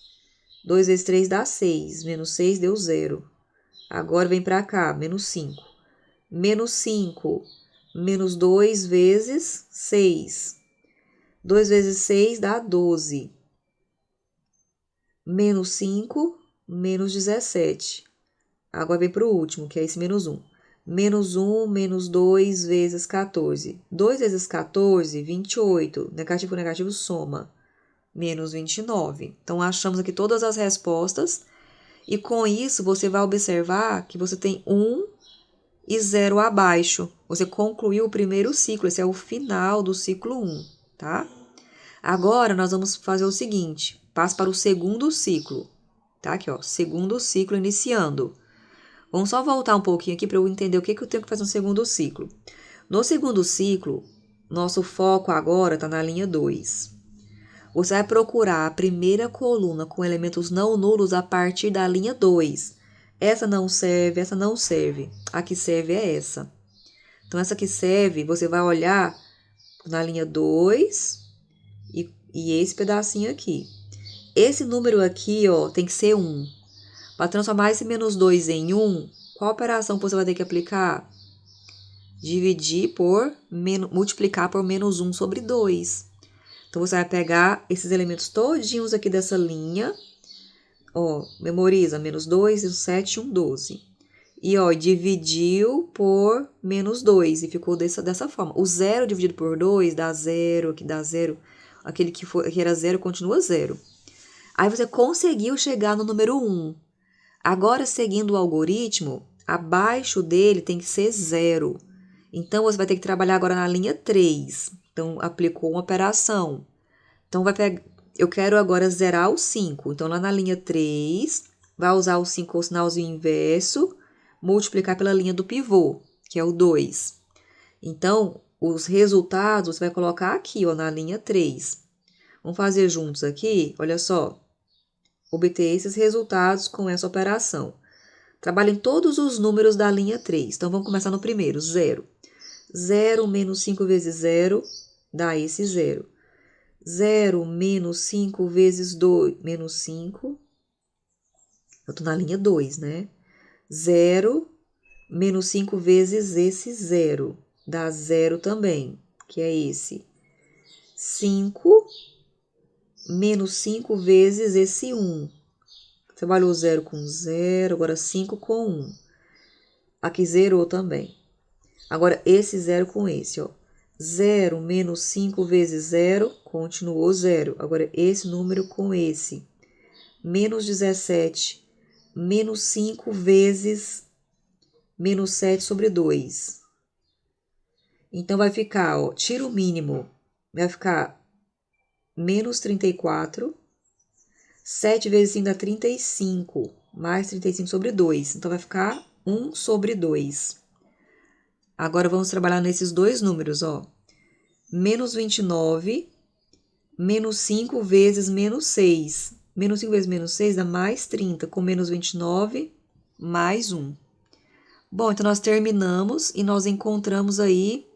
2 vezes 3 dá 6. Menos 6 deu 0. Agora, vem para cá, menos 5. Menos 5 menos 2 vezes 6. 2 vezes 6 dá 12. menos 5, menos 17. Agora vem para o último, que é esse menos 1. Menos 1, menos 2 vezes 14. 2 vezes 14, 28. Negativo com negativo soma. Menos 29. Então, achamos aqui todas as respostas. E com isso, você vai observar que você tem 1 e 0 abaixo. Você concluiu o primeiro ciclo. Esse é o final do ciclo 1, tá? Agora, nós vamos fazer o seguinte. Passe para o segundo ciclo. Tá? Aqui, ó. Segundo ciclo iniciando. Vamos só voltar um pouquinho aqui para eu entender o que eu tenho que fazer no segundo ciclo. No segundo ciclo, nosso foco agora está na linha 2. Você vai procurar a primeira coluna com elementos não nulos a partir da linha 2. Essa não serve, essa não serve. A que serve é essa. Então, essa que serve, você vai olhar na linha 2 e esse pedacinho aqui. Esse número aqui, ó, tem que ser 1. Para transformar esse menos 2 em 1, qual operação você vai ter que aplicar? Multiplicar por menos 1 sobre 2. Então, você vai pegar esses elementos todinhos aqui dessa linha. Ó, memoriza, menos 2 e 7, 1, 12. E, ó, dividiu por menos 2 e ficou dessa forma. O 0 dividido por 2 dá 0, aqui dá 0. Aquele que era 0 continua 0. Aí, você conseguiu chegar no número 1. Agora, seguindo o algoritmo, abaixo dele tem que ser 0. Então, você vai ter que trabalhar agora na linha 3. Então, aplicou uma operação. Então, eu quero agora zerar o 5. Então, lá na linha 3, vai usar o 5 com o sinalzinho inverso, multiplicar pela linha do pivô, que é o 2. Então, os resultados você vai colocar aqui, ó, na linha 3. Vamos fazer juntos aqui, olha só. Obter esses resultados com essa operação. Trabalhem todos os números da linha 3. Então, vamos começar no primeiro, 0. 0 menos 5 vezes 0 dá esse 0. 0 menos 5 vezes 2, menos 5. Eu estou na linha 2, né? 0 menos 5 vezes esse 0 dá 0 também, que é esse. 5 menos 5 vezes esse 1. Trabalhou 0 com 0, agora 5 com 1. Aqui zerou também. Agora, esse 0 com esse, ó. 0 menos 5 vezes 0, continuou 0. Agora, esse número com esse. Menos 17, menos 5 vezes menos 7 sobre 2. Então, vai ficar, ó, tira o mínimo. Vai ficar menos 34. 7 vezes 5 dá 35. Mais 35 sobre 2. Então, vai ficar 1 sobre 2. Agora, vamos trabalhar nesses dois números, ó. Menos 29, menos 5 vezes menos 6. Menos 5 vezes menos 6 dá mais 30, com menos 29, mais 1. Bom, então, nós terminamos e nós encontramos aí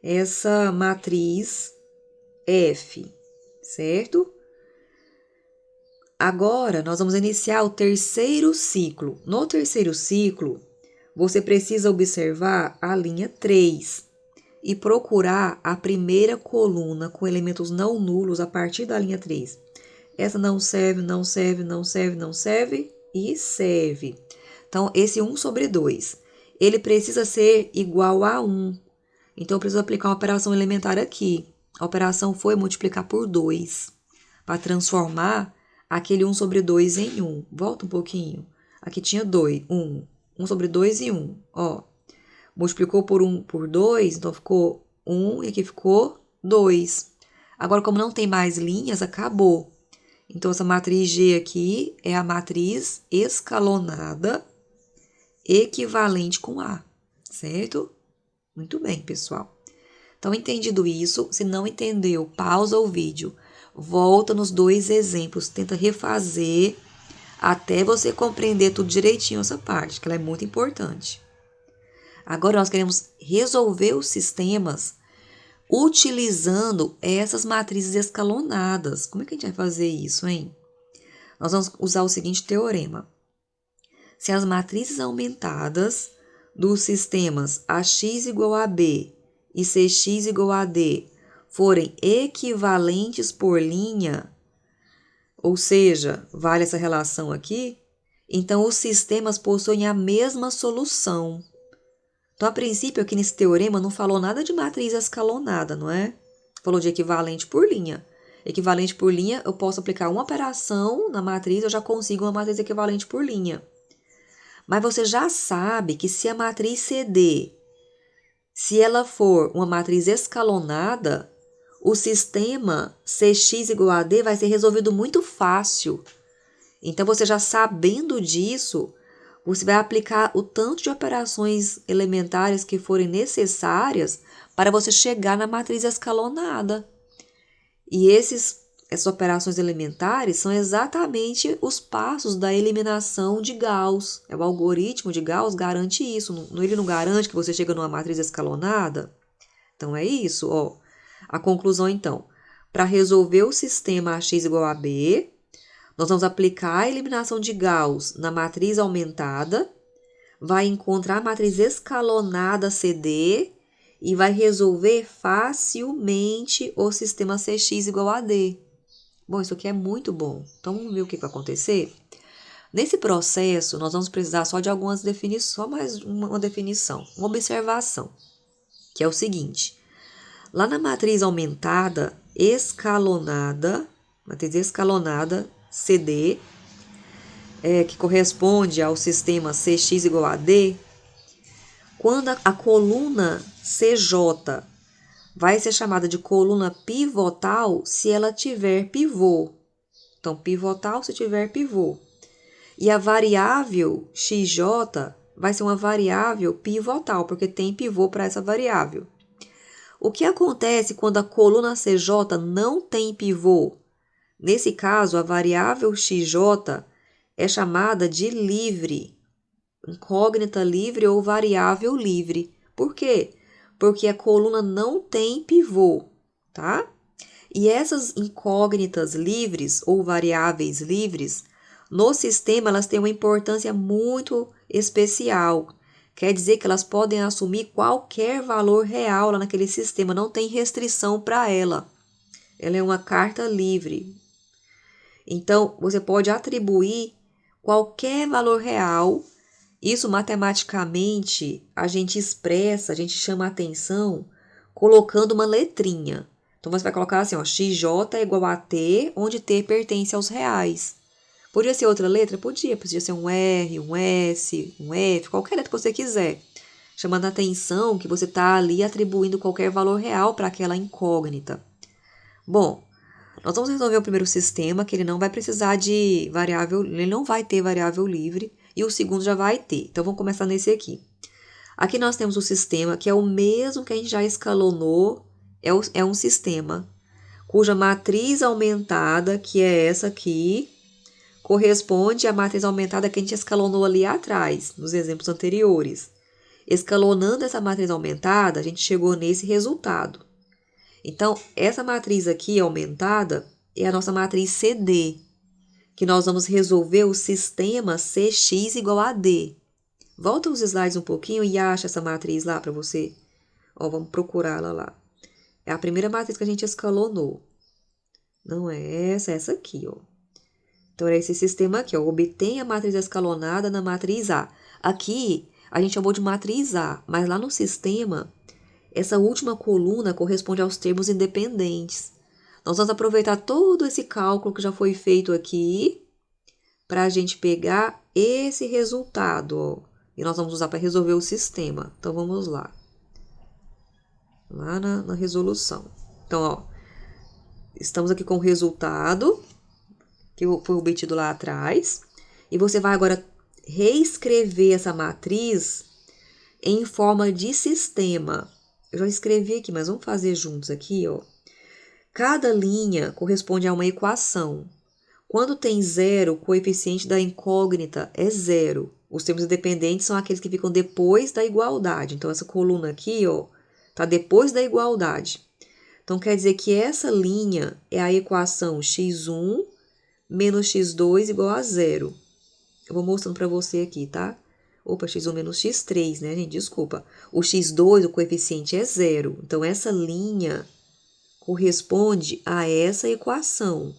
essa matriz F, certo? Agora, nós vamos iniciar o terceiro ciclo. No terceiro ciclo, você precisa observar a linha 3 e procurar a primeira coluna com elementos não nulos a partir da linha 3. Essa não serve, não serve, não serve, não serve e serve. Então, esse 1 sobre 2, ele precisa ser igual a 1. Então, eu preciso aplicar uma operação elementar aqui. A operação foi multiplicar por 2, para transformar aquele 1 sobre 2 em 1. Volta um pouquinho. Aqui tinha 2, 1. 1 sobre 2 e 1. Ó, multiplicou por 1 por 2, então ficou 1 e aqui ficou 2. Agora, como não tem mais linhas, acabou. Então, essa matriz G aqui é a matriz escalonada equivalente com A, certo? Muito bem, pessoal. Então, entendido isso, se não entendeu, pausa o vídeo, volta nos dois exemplos, tenta refazer até você compreender tudo direitinho essa parte, que ela é muito importante. Agora, nós queremos resolver os sistemas utilizando essas matrizes escalonadas. Como é que a gente vai fazer isso, hein? Nós vamos usar o seguinte teorema. Se as matrizes aumentadas dos sistemas AX igual a B e CX igual a D forem equivalentes por linha, Ou seja, vale essa relação aqui? Então, os sistemas possuem a mesma solução. Então, a princípio, aqui nesse teorema não falou nada de matriz escalonada, não é? Falou de equivalente por linha. Equivalente por linha, eu posso aplicar uma operação na matriz, eu já consigo uma matriz equivalente por linha. Mas você já sabe que se a matriz CD, se ela for uma matriz escalonada, o sistema Cx igual a D vai ser resolvido muito fácil. Então, você já sabendo disso, você vai aplicar o tanto de operações elementares que forem necessárias para você chegar na matriz escalonada. E essas operações elementares são exatamente os passos da eliminação de Gauss. O algoritmo de Gauss garante isso. Ele não garante que você chega numa matriz escalonada? Então, é isso. Ó. A conclusão, então. Para resolver o sistema AX igual a B, nós vamos aplicar a eliminação de Gauss na matriz aumentada, vai encontrar a matriz escalonada CD e vai resolver facilmente o sistema Cx igual a D. Bom, isso aqui é muito bom. Então, vamos ver o que vai acontecer? Nesse processo, nós vamos precisar só de algumas definições, só mais uma definição, uma observação, que é o seguinte. Lá na matriz aumentada, matriz escalonada, CD, que corresponde ao sistema Cx igual a D, quando a coluna CJ vai ser chamada de coluna pivotal se ela tiver pivô. Então, pivotal se tiver pivô. E a variável XJ vai ser uma variável pivotal, porque tem pivô para essa variável. O que acontece quando a coluna CJ não tem pivô? Nesse caso, a variável XJ é chamada de livre, incógnita livre ou variável livre. Por quê? Porque a coluna não tem pivô, tá? E essas incógnitas livres ou variáveis livres, no sistema, elas têm uma importância muito especial. Quer dizer que elas podem assumir qualquer valor real lá naquele sistema, não tem restrição para ela. Ela é uma carta livre. Então, você pode atribuir qualquer valor real. Isso matematicamente a gente expressa, a gente chama a atenção colocando uma letrinha. Então, você vai colocar assim, ó, XJ é igual a T, onde T pertence aos reais. Podia ser outra letra? Podia ser um R, um S, um F, qualquer letra que você quiser. Chamando a atenção que você está ali atribuindo qualquer valor real para aquela incógnita. Bom, nós vamos resolver o primeiro sistema, que ele não vai precisar de variável, ele não vai ter variável livre, e o segundo já vai ter. Então, vamos começar nesse aqui. Aqui nós temos o sistema, que é o mesmo que a gente já escalonou, é um sistema cuja matriz aumentada, que é essa aqui, corresponde à matriz aumentada que a gente escalonou ali atrás, nos exemplos anteriores. Escalonando essa matriz aumentada, a gente chegou nesse resultado. Então, essa matriz aqui aumentada é a nossa matriz CD, que nós vamos resolver o sistema Cx igual a D. Volta os slides um pouquinho e acha essa matriz lá para você. Ó, vamos procurar ela lá. É a primeira matriz que a gente escalonou. Não é essa, é essa aqui, ó. Então, é esse sistema aqui, ó. Obtém a matriz escalonada na matriz A. Aqui, a gente chamou de matriz A, mas lá no sistema, essa última coluna corresponde aos termos independentes. Nós vamos aproveitar todo esse cálculo que já foi feito aqui para a gente pegar esse resultado, ó. E nós vamos usar para resolver o sistema. Então, vamos lá. Lá na resolução. Então, ó, estamos aqui com o resultado que foi obtido lá atrás. E você vai agora reescrever essa matriz em forma de sistema. Eu já escrevi aqui, mas vamos fazer juntos aqui, ó. Cada linha corresponde a uma equação. Quando tem zero, o coeficiente da incógnita é zero. Os termos independentes são aqueles que ficam depois da igualdade. Então, essa coluna aqui, ó, tá depois da igualdade. Então, quer dizer que essa linha é a equação x1 menos x2 igual a zero. Eu vou mostrando para você aqui, tá? Opa, x1 menos x3, né, gente? Desculpa. O x2, o coeficiente é zero. Então, essa linha corresponde a essa equação.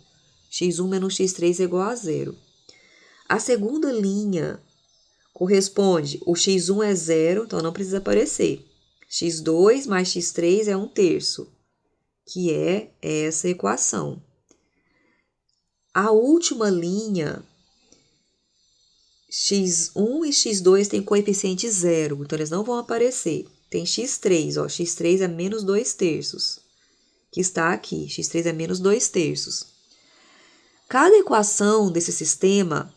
x1 menos x3 é igual a zero. A segunda linha corresponde, o x1 é zero, então não precisa aparecer. x2 mais x3 é 1/3, que é essa equação. A última linha, x1 e x2 têm coeficiente zero, então eles não vão aparecer. Tem x3, ó, x3 é menos 2/3, que está aqui, x3 é menos 2/3. Cada equação desse sistema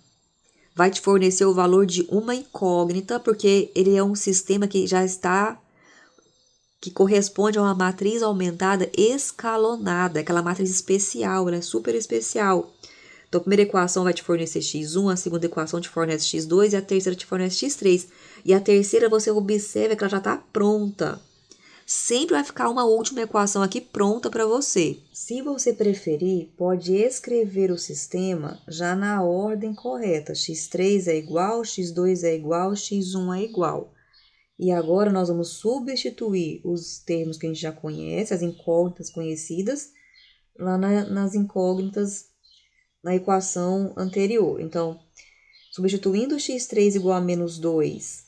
vai te fornecer o valor de uma incógnita, porque ele é um sistema que já está, que corresponde a uma matriz aumentada escalonada, aquela matriz especial, ela é super especial. Então, a primeira equação vai te fornecer x1, a segunda equação te fornece x2 e a terceira te fornece x3. E a terceira você observa que ela já está pronta. Sempre vai ficar uma última equação aqui pronta para você. Se você preferir, pode escrever o sistema já na ordem correta. x3 é igual, x2 é igual, x1 é igual. E agora nós vamos substituir os termos que a gente já conhece, as incógnitas conhecidas, lá nas incógnitas na equação anterior. Então, substituindo x3 igual a menos 2,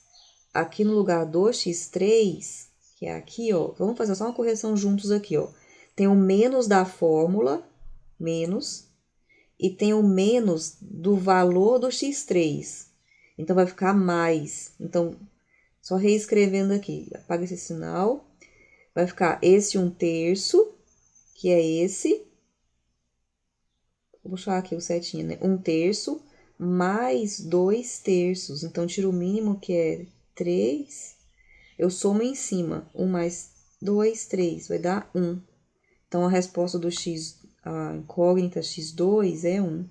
aqui no lugar do x3, que é aqui, ó, vamos fazer só uma correção juntos aqui, ó. Tem o menos da fórmula, menos, e tem o menos do valor do x3. Então, vai ficar mais. Então, só reescrevendo aqui, apaga esse sinal. Vai ficar esse 1/3, que é esse. Vou puxar aqui o setinho, né? 1/3 mais 2/3. Então, tiro o mínimo, que é 3. Eu somo em cima. 1 mais 2, 3. Vai dar 1. Então, a resposta do x, a incógnita x2 é 1.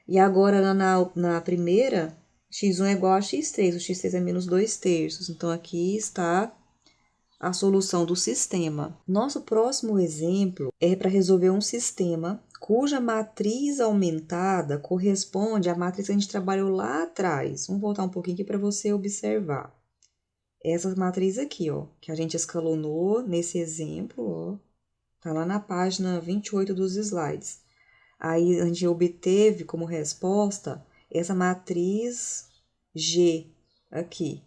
E agora, na primeira, x1 é igual a x3. O x3 é menos 2/3. Então, aqui está a solução do sistema. Nosso próximo exemplo é para resolver um sistema cuja matriz aumentada corresponde à matriz que a gente trabalhou lá atrás. Vamos voltar um pouquinho aqui para você observar. Essa matriz aqui, ó, que a gente escalonou nesse exemplo, ó, tá lá na página 28 dos slides. Aí a gente obteve como resposta essa matriz G aqui.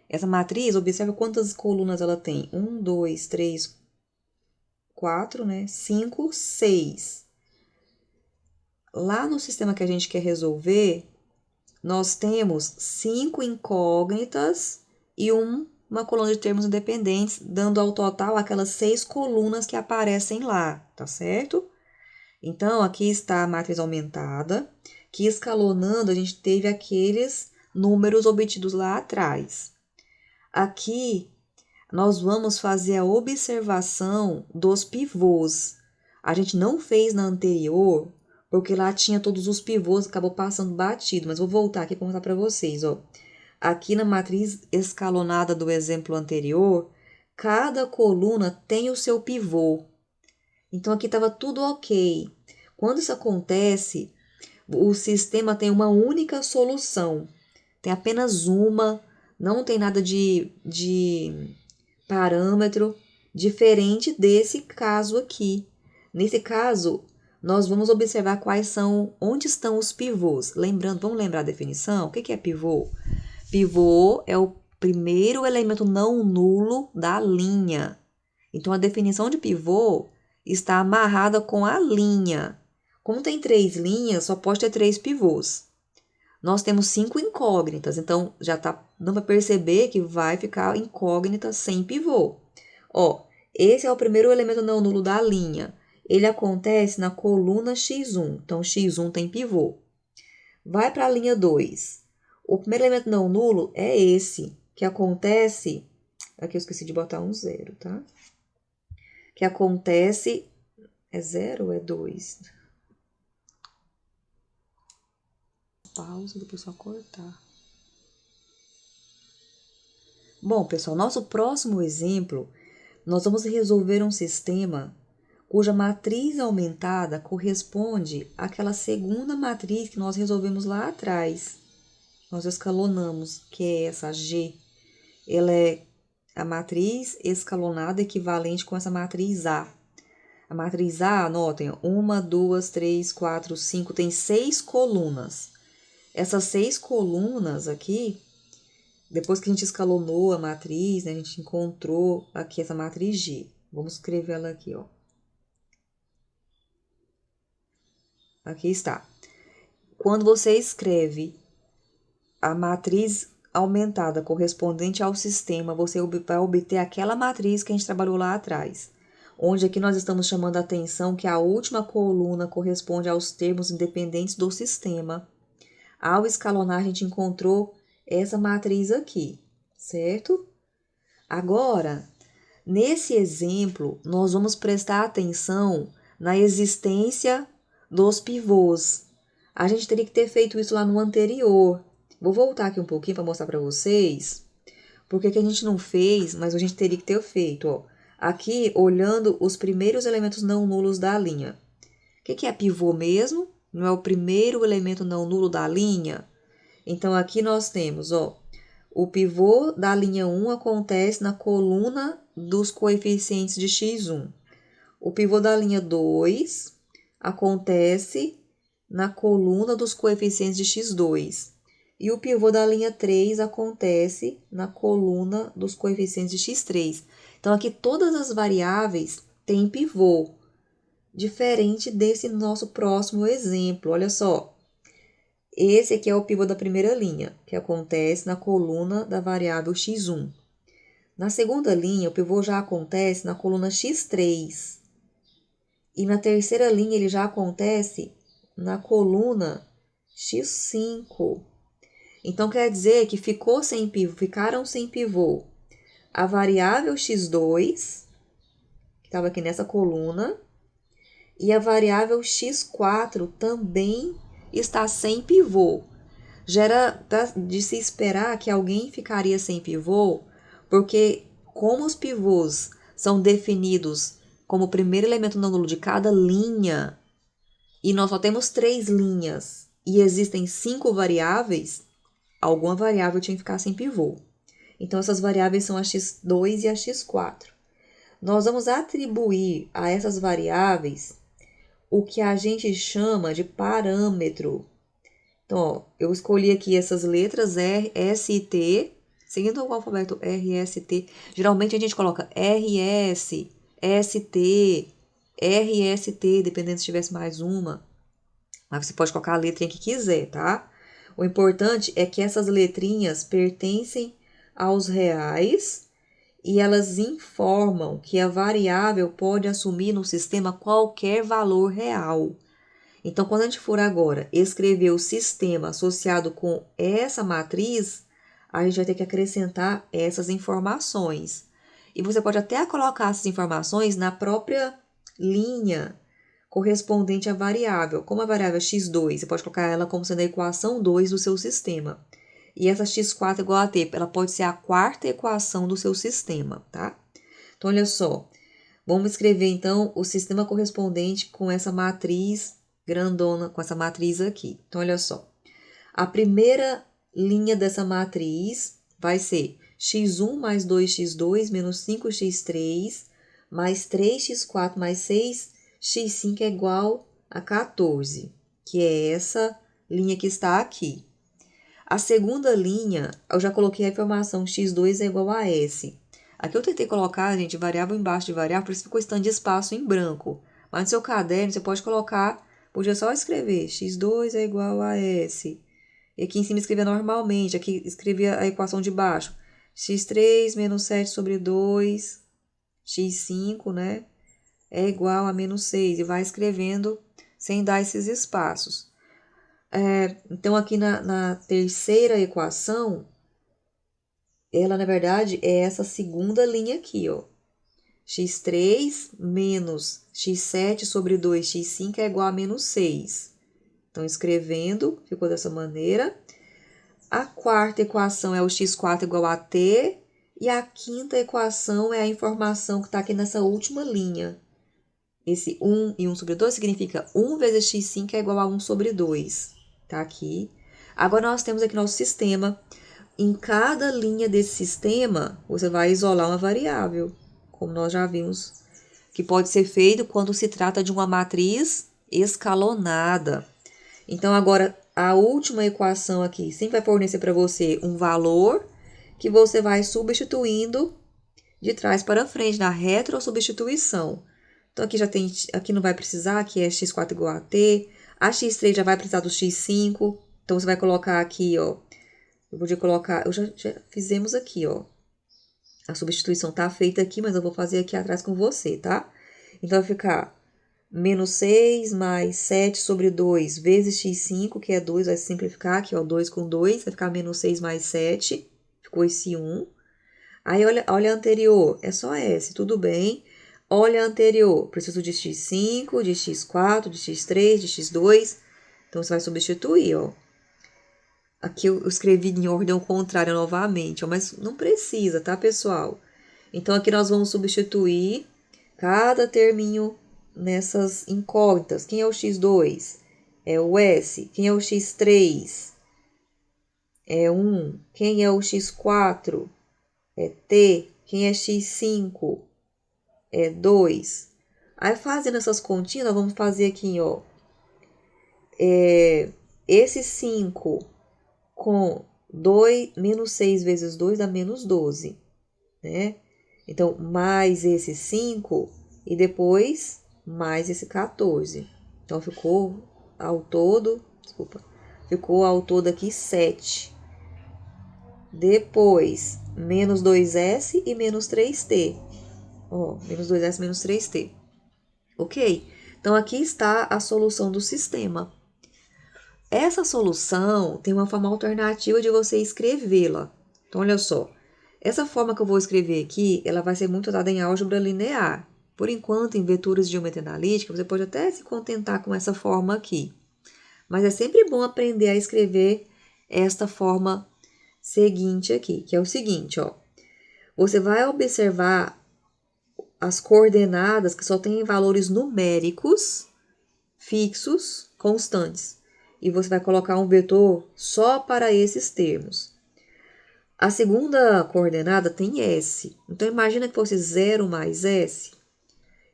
Essa matriz, observa quantas colunas ela tem. 1, 2, 3, 4, né? 5, 6. Lá no sistema que a gente quer resolver, nós temos 5 incógnitas e uma coluna de termos independentes, dando ao total aquelas 6 colunas que aparecem lá, tá certo? Então, aqui está a matriz aumentada, que escalonando a gente teve aqueles números obtidos lá atrás. Aqui, nós vamos fazer a observação dos pivôs. A gente não fez na anterior, porque lá tinha todos os pivôs, acabou passando batido. Mas vou voltar aqui para mostrar para vocês, ó. Aqui na matriz escalonada do exemplo anterior, cada coluna tem o seu pivô. Então, aqui estava tudo ok. Quando isso acontece, o sistema tem uma única solução. Tem apenas uma, não tem nada de parâmetro diferente desse caso aqui. Nesse caso, nós vamos observar onde estão os pivôs. Lembrando, vamos lembrar a definição? O que é pivô? Pivô é o primeiro elemento não nulo da linha. Então, a definição de pivô está amarrada com a linha. Como tem 3 linhas, só pode ter 3 pivôs. Nós temos 5 incógnitas, então já tá dando para perceber que vai ficar incógnita sem pivô. Ó, esse é o primeiro elemento não nulo da linha. Ele acontece na coluna x1, então x1 tem pivô. Vai para a linha 2. O primeiro elemento não nulo é esse, que acontece... Aqui eu esqueci de botar um 0, tá? Que acontece... É 0 ou é 2? Pausa, depois só cortar. Bom, pessoal, nosso próximo exemplo, nós vamos resolver um sistema cuja matriz aumentada corresponde àquela segunda matriz que nós resolvemos lá atrás. Nós escalonamos, que é essa G. Ela é a matriz escalonada equivalente com essa matriz A. A matriz A, anotem, 1, 2, 3, 4, 5, tem 6 colunas. Essas 6 colunas aqui, depois que a gente escalonou a matriz, né, a gente encontrou aqui essa matriz G. Vamos escrever ela aqui, ó. Aqui está. Quando você escreve a matriz aumentada correspondente ao sistema, você vai obter aquela matriz que a gente trabalhou lá atrás. Onde aqui nós estamos chamando a atenção que a última coluna corresponde aos termos independentes do sistema. Ao escalonar, a gente encontrou essa matriz aqui, certo? Agora, nesse exemplo, nós vamos prestar atenção na existência dos pivôs. A gente teria que ter feito isso lá no anterior. Vou voltar aqui um pouquinho para mostrar para vocês porque que a gente não fez, mas a gente teria que ter feito, ó. Aqui, olhando os primeiros elementos não nulos da linha. O que é pivô mesmo? Não é o primeiro elemento não nulo da linha? Então, aqui nós temos, ó, o pivô da linha 1 acontece na coluna dos coeficientes de x1. O pivô da linha 2 acontece na coluna dos coeficientes de x2. E o pivô da linha 3 acontece na coluna dos coeficientes de x3. Então, aqui todas as variáveis têm pivô, diferente desse nosso próximo exemplo. Olha só, esse aqui é o pivô da primeira linha, que acontece na coluna da variável x1. Na segunda linha, o pivô já acontece na coluna x3. E na terceira linha, ele já acontece na coluna x5. Então, quer dizer que ficaram sem pivô a variável x2, que estava aqui nessa coluna, e a variável x4 também está sem pivô. Já era de se esperar que alguém ficaria sem pivô, porque como os pivôs são definidos como o primeiro elemento não nulo de cada linha, e nós só temos 3 linhas, e existem 5 variáveis, alguma variável tinha que ficar sem pivô. Então, essas variáveis são a x2 e a x4. Nós vamos atribuir a essas variáveis o que a gente chama de parâmetro. Então, ó, eu escolhi aqui essas letras R, S e T, seguindo o alfabeto R, S, T. Geralmente a gente coloca RS, ST, RST, dependendo se tivesse mais uma. Mas você pode colocar a letrinha que quiser, tá? O importante é que essas letrinhas pertencem aos reais e elas informam que a variável pode assumir no sistema qualquer valor real. Então, quando a gente for agora escrever o sistema associado com essa matriz, a gente vai ter que acrescentar essas informações. E você pode até colocar essas informações na própria linha correspondente à variável. Como a variável é x2, você pode colocar ela como sendo a equação 2 do seu sistema. E essa x4 igual a t, ela pode ser a quarta equação do seu sistema, tá? Então, olha só. Vamos escrever, então, o sistema correspondente com essa matriz grandona, com essa matriz aqui. Então, olha só. A primeira linha dessa matriz vai ser x1 mais 2x2 menos 5x3 mais 3x4 mais 6x5 é igual a 14, que é essa linha que está aqui. A segunda linha, eu já coloquei a informação x2 é igual a s. Aqui eu tentei colocar, gente, variável embaixo de variável, por isso ficou esse tanto de espaço em branco. Mas no seu caderno, você pode colocar, podia só escrever x2 é igual a s. E aqui em cima escrevia normalmente, aqui escrevia a equação de baixo. x3 menos 7 sobre 2, x5, né, é igual a menos 6. E vai escrevendo sem dar esses espaços. Então, aqui na terceira equação, ela, na verdade, é essa segunda linha aqui, ó. x3 menos x7 sobre 2x5 é igual a menos 6. Então, escrevendo, ficou dessa maneira. A quarta equação é o x4 igual a t. E a quinta equação é a informação que está aqui nessa última linha. Esse 1 e 1 sobre 2 significa 1 vezes x5 é igual a 1 sobre 2. Tá aqui. Agora, nós temos aqui nosso sistema. Em cada linha desse sistema, você vai isolar uma variável, como nós já vimos que pode ser feito quando se trata de uma matriz escalonada. Então, agora, a última equação aqui sempre vai fornecer para você um valor que você vai substituindo de trás para frente, na retrosubstituição. Então, aqui já tem, aqui não vai precisar, aqui é x4 igual a t. A x3 já vai precisar do x5. Então, você vai colocar aqui, ó. Eu vou colocar, já fizemos aqui, ó. A substituição tá feita aqui, mas eu vou fazer aqui atrás com você, tá? Então, vai ficar menos 6 mais 7 sobre 2 vezes x5, que é 2, vai simplificar aqui, ó, 2 com 2, vai ficar menos 6 mais 7, ficou esse 1. Aí, olha a anterior, é só S, tudo bem. Olha a anterior, preciso de x5, de x4, de x3, de x2. Então, você vai substituir, ó. Aqui eu escrevi em ordem contrária novamente, ó, mas não precisa, tá, pessoal? Então, aqui nós vamos substituir cada terminho nessas incógnitas. Quem é o x2? É o S. Quem é o x3? É 1. Quem é o x4? É T. Quem é x5? É 2. Aí, fazendo essas continhas, nós vamos fazer aqui, ó. Esse 5 com 2, menos 6 vezes 2 dá menos 12, né? Então, mais esse 5 e depois mais esse 14. Então, ficou ao todo aqui 7. Depois, menos 2S e menos 3T. Ó, menos 2S, menos 3T. Ok? Então, aqui está a solução do sistema. Essa solução tem uma forma alternativa de você escrevê-la. Então, olha só. Essa forma que eu vou escrever aqui, ela vai ser muito usada em álgebra linear. Por enquanto, em vetores de geometria analítica, você pode até se contentar com essa forma aqui. Mas é sempre bom aprender a escrever esta forma seguinte aqui, que é o seguinte, ó. Você vai observar as coordenadas que só têm valores numéricos, fixos, constantes. E você vai colocar um vetor só para esses termos. A segunda coordenada tem S. Então, imagina que fosse 0 mais S.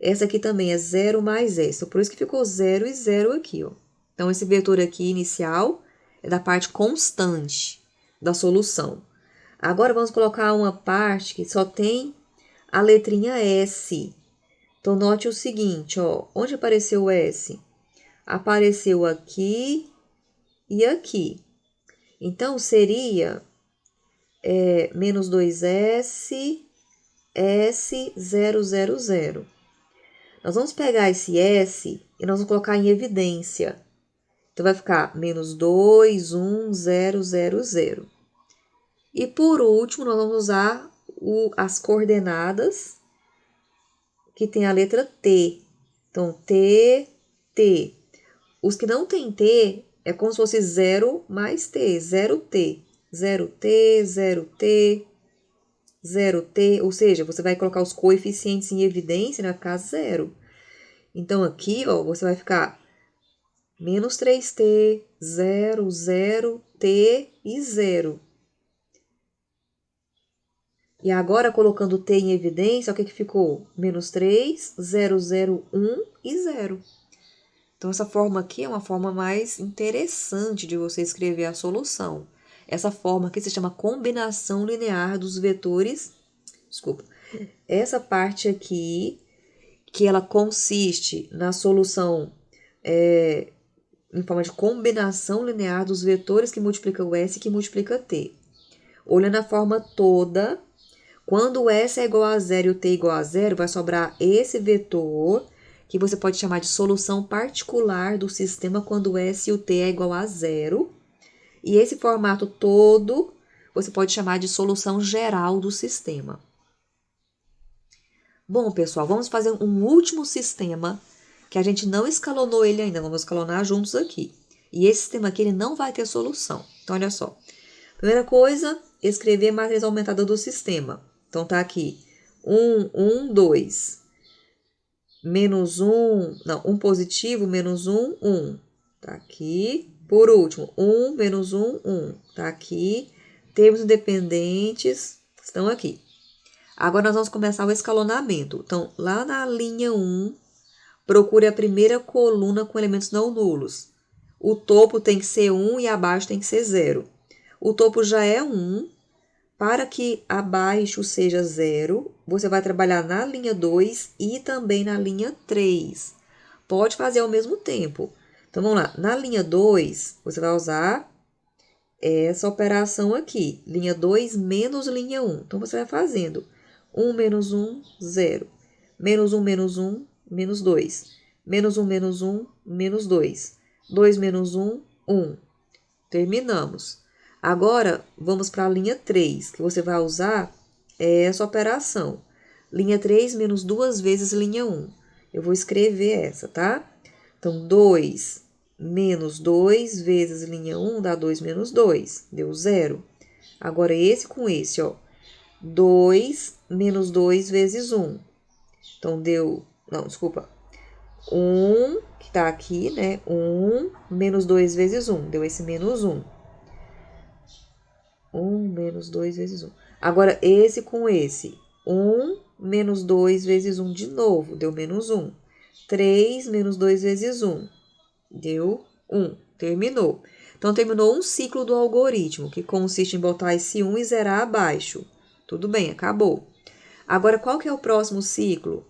Essa aqui também é 0 mais S. Então, por isso que ficou 0 e 0 aqui, ó. Então, esse vetor aqui inicial é da parte constante da solução. Agora, vamos colocar uma parte que só tem a letrinha S. Então, note o seguinte, ó. Onde apareceu o S? Apareceu aqui e aqui. Então, seria menos 2S, S, 0, 0, 0. Nós vamos pegar esse S e nós vamos colocar em evidência. Então, vai ficar menos 2, 1, 0, 0, 0. E, por último, nós vamos usar as coordenadas que tem a letra T. Então, T, T. Os que não tem T é como se fosse 0 mais T, 0T. 0T, 0T, 0T, ou seja, você vai colocar os coeficientes em evidência e vai ficar 0. Então, aqui, ó, você vai ficar menos 3T, 0, 0, T e 0. E agora, colocando T em evidência, o que ficou? Menos 3, 0, 0, 1 e 0. Então, essa forma aqui é uma forma mais interessante de você escrever a solução. Essa forma aqui se chama combinação linear dos vetores. Desculpa. Essa parte aqui, que ela consiste na solução em forma de combinação linear dos vetores que multiplicam o S e que multiplica T. Olhando a forma toda, quando o S é igual a 0 e o T é igual a 0, vai sobrar esse vetor, que você pode chamar de solução particular do sistema quando o S e o T é igual a 0. E esse formato todo, você pode chamar de solução geral do sistema. Bom, pessoal, vamos fazer um último sistema, que a gente não escalonou ele ainda, vamos escalonar juntos aqui. E esse sistema aqui, ele não vai ter solução. Então, olha só. Primeira coisa, escrever a matriz aumentada do sistema. Então, tá aqui, 1, 1, 2. Menos 1, não, 1 positivo, menos 1, 1. Tá aqui. Por último, 1, menos 1, 1. Tá aqui. Termos independentes estão aqui. Agora, nós vamos começar o escalonamento. Então, lá na linha 1, procure a primeira coluna com elementos não nulos. O topo tem que ser 1 e abaixo tem que ser 0. O topo já é 1. Para que abaixo seja 0, você vai trabalhar na linha 2 e também na linha 3. Pode fazer ao mesmo tempo. Então, vamos lá. Na linha 2, você vai usar essa operação aqui. Linha 2 menos linha 1. Então, você vai fazendo 1 menos 1, 0. Menos 1 menos 1, menos 2. Menos 1 menos 1, menos 2. 2 menos 1, 1. Terminamos. Agora, vamos para a linha 3, que você vai usar essa operação. Linha 3 menos 2 vezes linha 1. Eu vou escrever essa, tá? Então, 2 menos 2 vezes linha 1 dá 2 menos 2, deu 0. Agora, esse com esse, ó. 2 menos 2 vezes 1. Então, deu... Não, desculpa. 1, que tá aqui, né? 1 menos 2 vezes 1. Deu esse menos 1. 1 menos 2 vezes 1. Agora, esse com esse. 1 menos 2 vezes 1 de novo. Deu menos 1. 3 menos 2 vezes 1. Deu 1. Terminou. Então, terminou um ciclo do algoritmo, que consiste em botar esse 1 e zerar abaixo. Tudo bem, acabou. Agora, qual que é o próximo ciclo?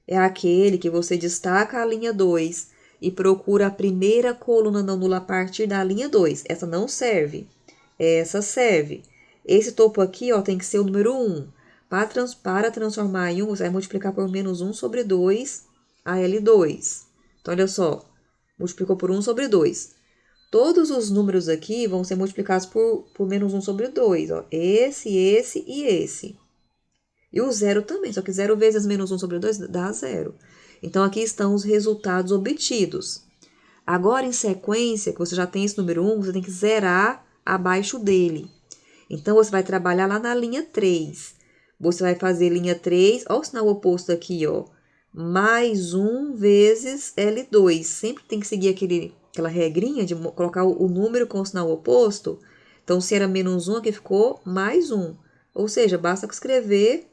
É aquele que você destaca a linha 2 e procura a primeira coluna não nula a partir da linha 2. Essa não serve. Essa serve. Esse topo aqui, ó, tem que ser o número 1. Para transformar em 1, você vai multiplicar por menos 1 sobre 2 a L2. Então, olha só. Multiplicou por 1 sobre 2. Todos os números aqui vão ser multiplicados por menos 1 sobre 2. Ó. Esse e esse. E o 0 também, só que 0 vezes menos 1 sobre 2 dá 0. Então, aqui estão os resultados obtidos. Agora, em sequência, que você já tem esse número 1, você tem que zerar abaixo dele. Então, você vai trabalhar lá na linha 3. Você vai fazer linha 3, ó o sinal oposto aqui, ó. Mais 1 vezes L2. Sempre tem que seguir aquela regrinha de colocar o número com o sinal oposto. Então, se era menos 1, aqui ficou mais 1. Ou seja, basta escrever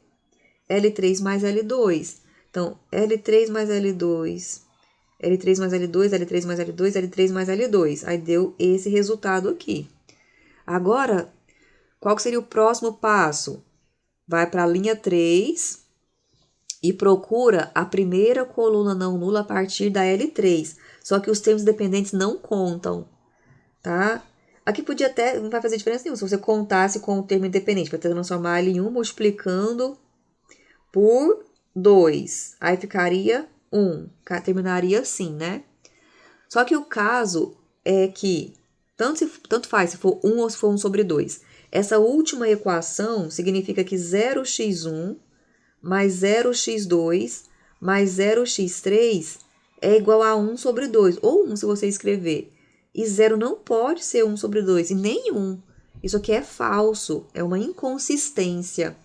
L3 mais L2. Então, L3 mais L2, L3 mais L2, L3 mais L2, L3 mais L2. Aí deu esse resultado aqui. Agora, qual que seria o próximo passo? Vai para a linha 3 e procura a primeira coluna não nula a partir da L3. Só que os termos dependentes não contam, tá? Aqui podia até, não vai fazer diferença nenhuma, se você contasse com o termo independente, para transformar ele em 1 multiplicando por 2. Aí ficaria 1. Terminaria assim, né? Só que o caso é que, tanto faz se for 1 ou se for 1 sobre 2. Essa última equação significa que 0x1 mais 0x2 mais 0x3 é igual a 1 sobre 2. Ou 1 se você escrever. E 0 não pode ser 1 sobre 2, e nem 1. Isso aqui é falso, é uma inconsistência.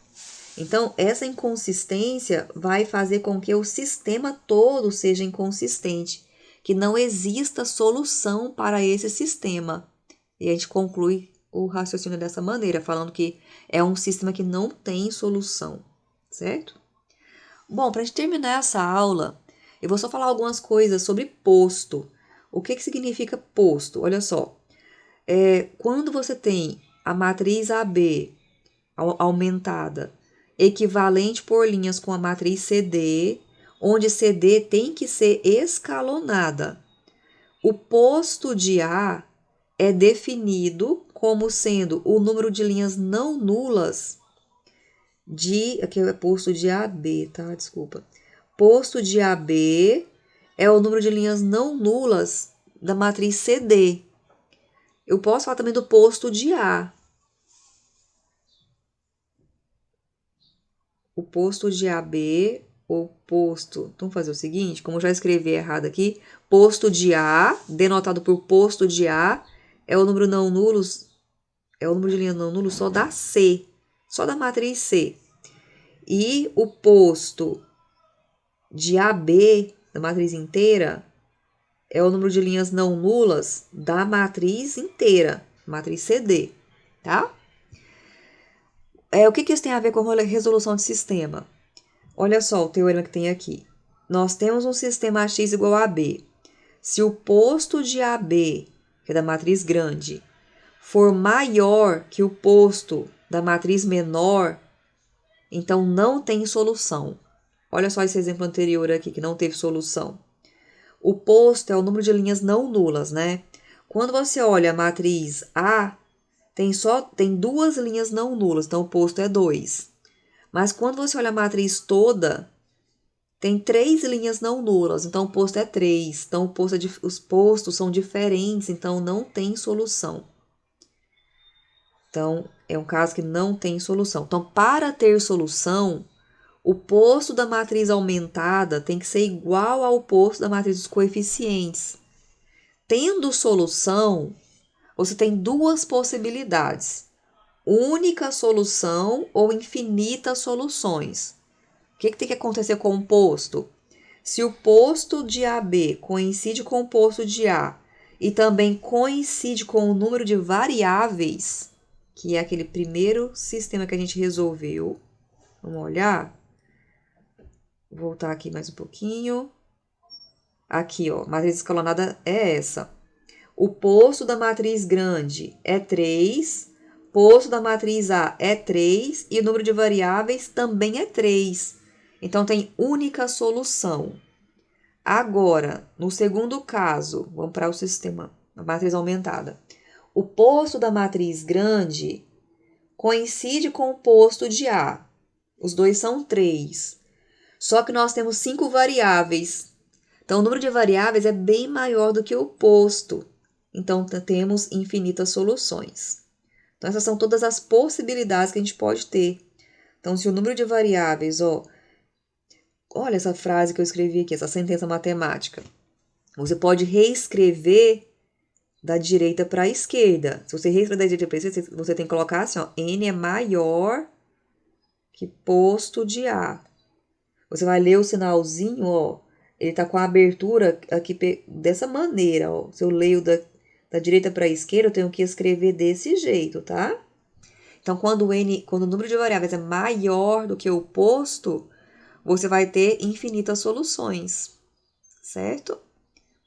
Então, essa inconsistência vai fazer com que o sistema todo seja inconsistente, que não exista solução para esse sistema. E a gente conclui o raciocínio dessa maneira, falando que é um sistema que não tem solução, certo? Bom, para a gente terminar essa aula, eu vou só falar algumas coisas sobre posto. O que significa posto? Olha só, quando você tem a matriz AB aumentada, equivalente por linhas com a matriz CD, onde CD tem que ser escalonada. O posto de A é definido como sendo o número de linhas não nulas aqui é posto de AB, tá? Desculpa. Posto de AB é o número de linhas não nulas da matriz CD. Eu posso falar também do posto de A. O posto de AB, ou posto... Vamos fazer o seguinte, como eu já escrevi errado aqui, posto de A, denotado por posto de A, é o número não nulos, é o número de linhas não nulos só da C, só da matriz C. E o posto de AB, da matriz inteira, é o número de linhas não nulas da matriz inteira, matriz CD, tá? O que isso tem a ver com resolução de sistema? Olha só o teorema que tem aqui. Nós temos um sistema AX igual a B. Se o posto de AB, que é da matriz grande, for maior que o posto da matriz menor, então não tem solução. Olha só esse exemplo anterior aqui, que não teve solução. O posto é o número de linhas não nulas, né? Quando você olha a matriz A, tem duas linhas não nulas, então o posto é 2. Mas quando você olha a matriz toda, tem 3 linhas não nulas, então o posto é 3. Então os postos são diferentes, então não tem solução. Então, é um caso que não tem solução. Então, para ter solução, o posto da matriz aumentada tem que ser igual ao posto da matriz dos coeficientes. Tendo solução, você tem duas possibilidades: única solução ou infinitas soluções. O que tem que acontecer com o posto? Se o posto de AB coincide com o posto de A e também coincide com o número de variáveis, que é aquele primeiro sistema que a gente resolveu. Vamos olhar? Vou voltar aqui mais um pouquinho. Aqui, ó, matriz escalonada é essa. O posto da matriz grande é 3, posto da matriz A é 3 e o número de variáveis também é 3. Então, tem única solução. Agora, no segundo caso, vamos para o sistema, a matriz aumentada. O posto da matriz grande coincide com o posto de A. Os dois são 3. Só que nós temos 5 variáveis. Então, o número de variáveis é bem maior do que o posto. Então, temos infinitas soluções. Então, essas são todas as possibilidades que a gente pode ter. Então, se o número de variáveis, olha essa frase que eu escrevi aqui, essa sentença matemática. Você pode reescrever da direita para a esquerda. Se você reescrever da direita para a esquerda, você tem que colocar assim, N é maior que posto de A. Você vai ler o sinalzinho, ele está com a abertura aqui dessa maneira, Se eu leio da direita para a esquerda, eu tenho que escrever desse jeito, tá? Então, quando o número de variáveis é maior do que o posto, você vai ter infinitas soluções, certo?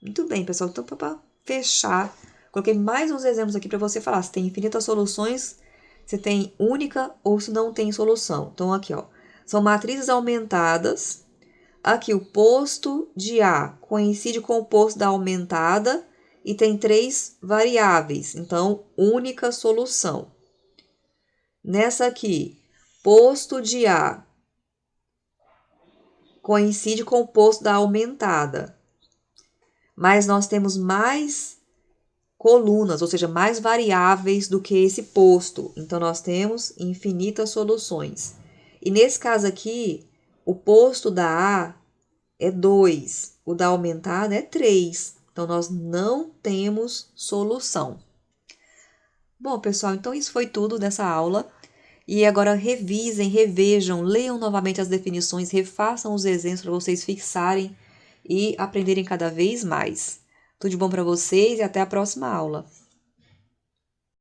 Muito bem, pessoal. Então, para fechar, coloquei mais uns exemplos aqui para você falar se tem infinitas soluções, se tem única ou se não tem solução. Então, aqui, são matrizes aumentadas. Aqui, o posto de A coincide com o posto da aumentada e tem 3 variáveis. Então, única solução. Nessa aqui, posto de A coincide com o posto da aumentada. Mas nós temos mais colunas, ou seja, mais variáveis do que esse posto. Então, nós temos infinitas soluções. E nesse caso aqui, o posto da A é 2, o da aumentada é 3. Então, nós não temos solução. Bom, pessoal, então isso foi tudo dessa aula. E agora revisem, revejam, leiam novamente as definições, refaçam os exemplos para vocês fixarem e aprenderem cada vez mais. Tudo de bom para vocês e até a próxima aula.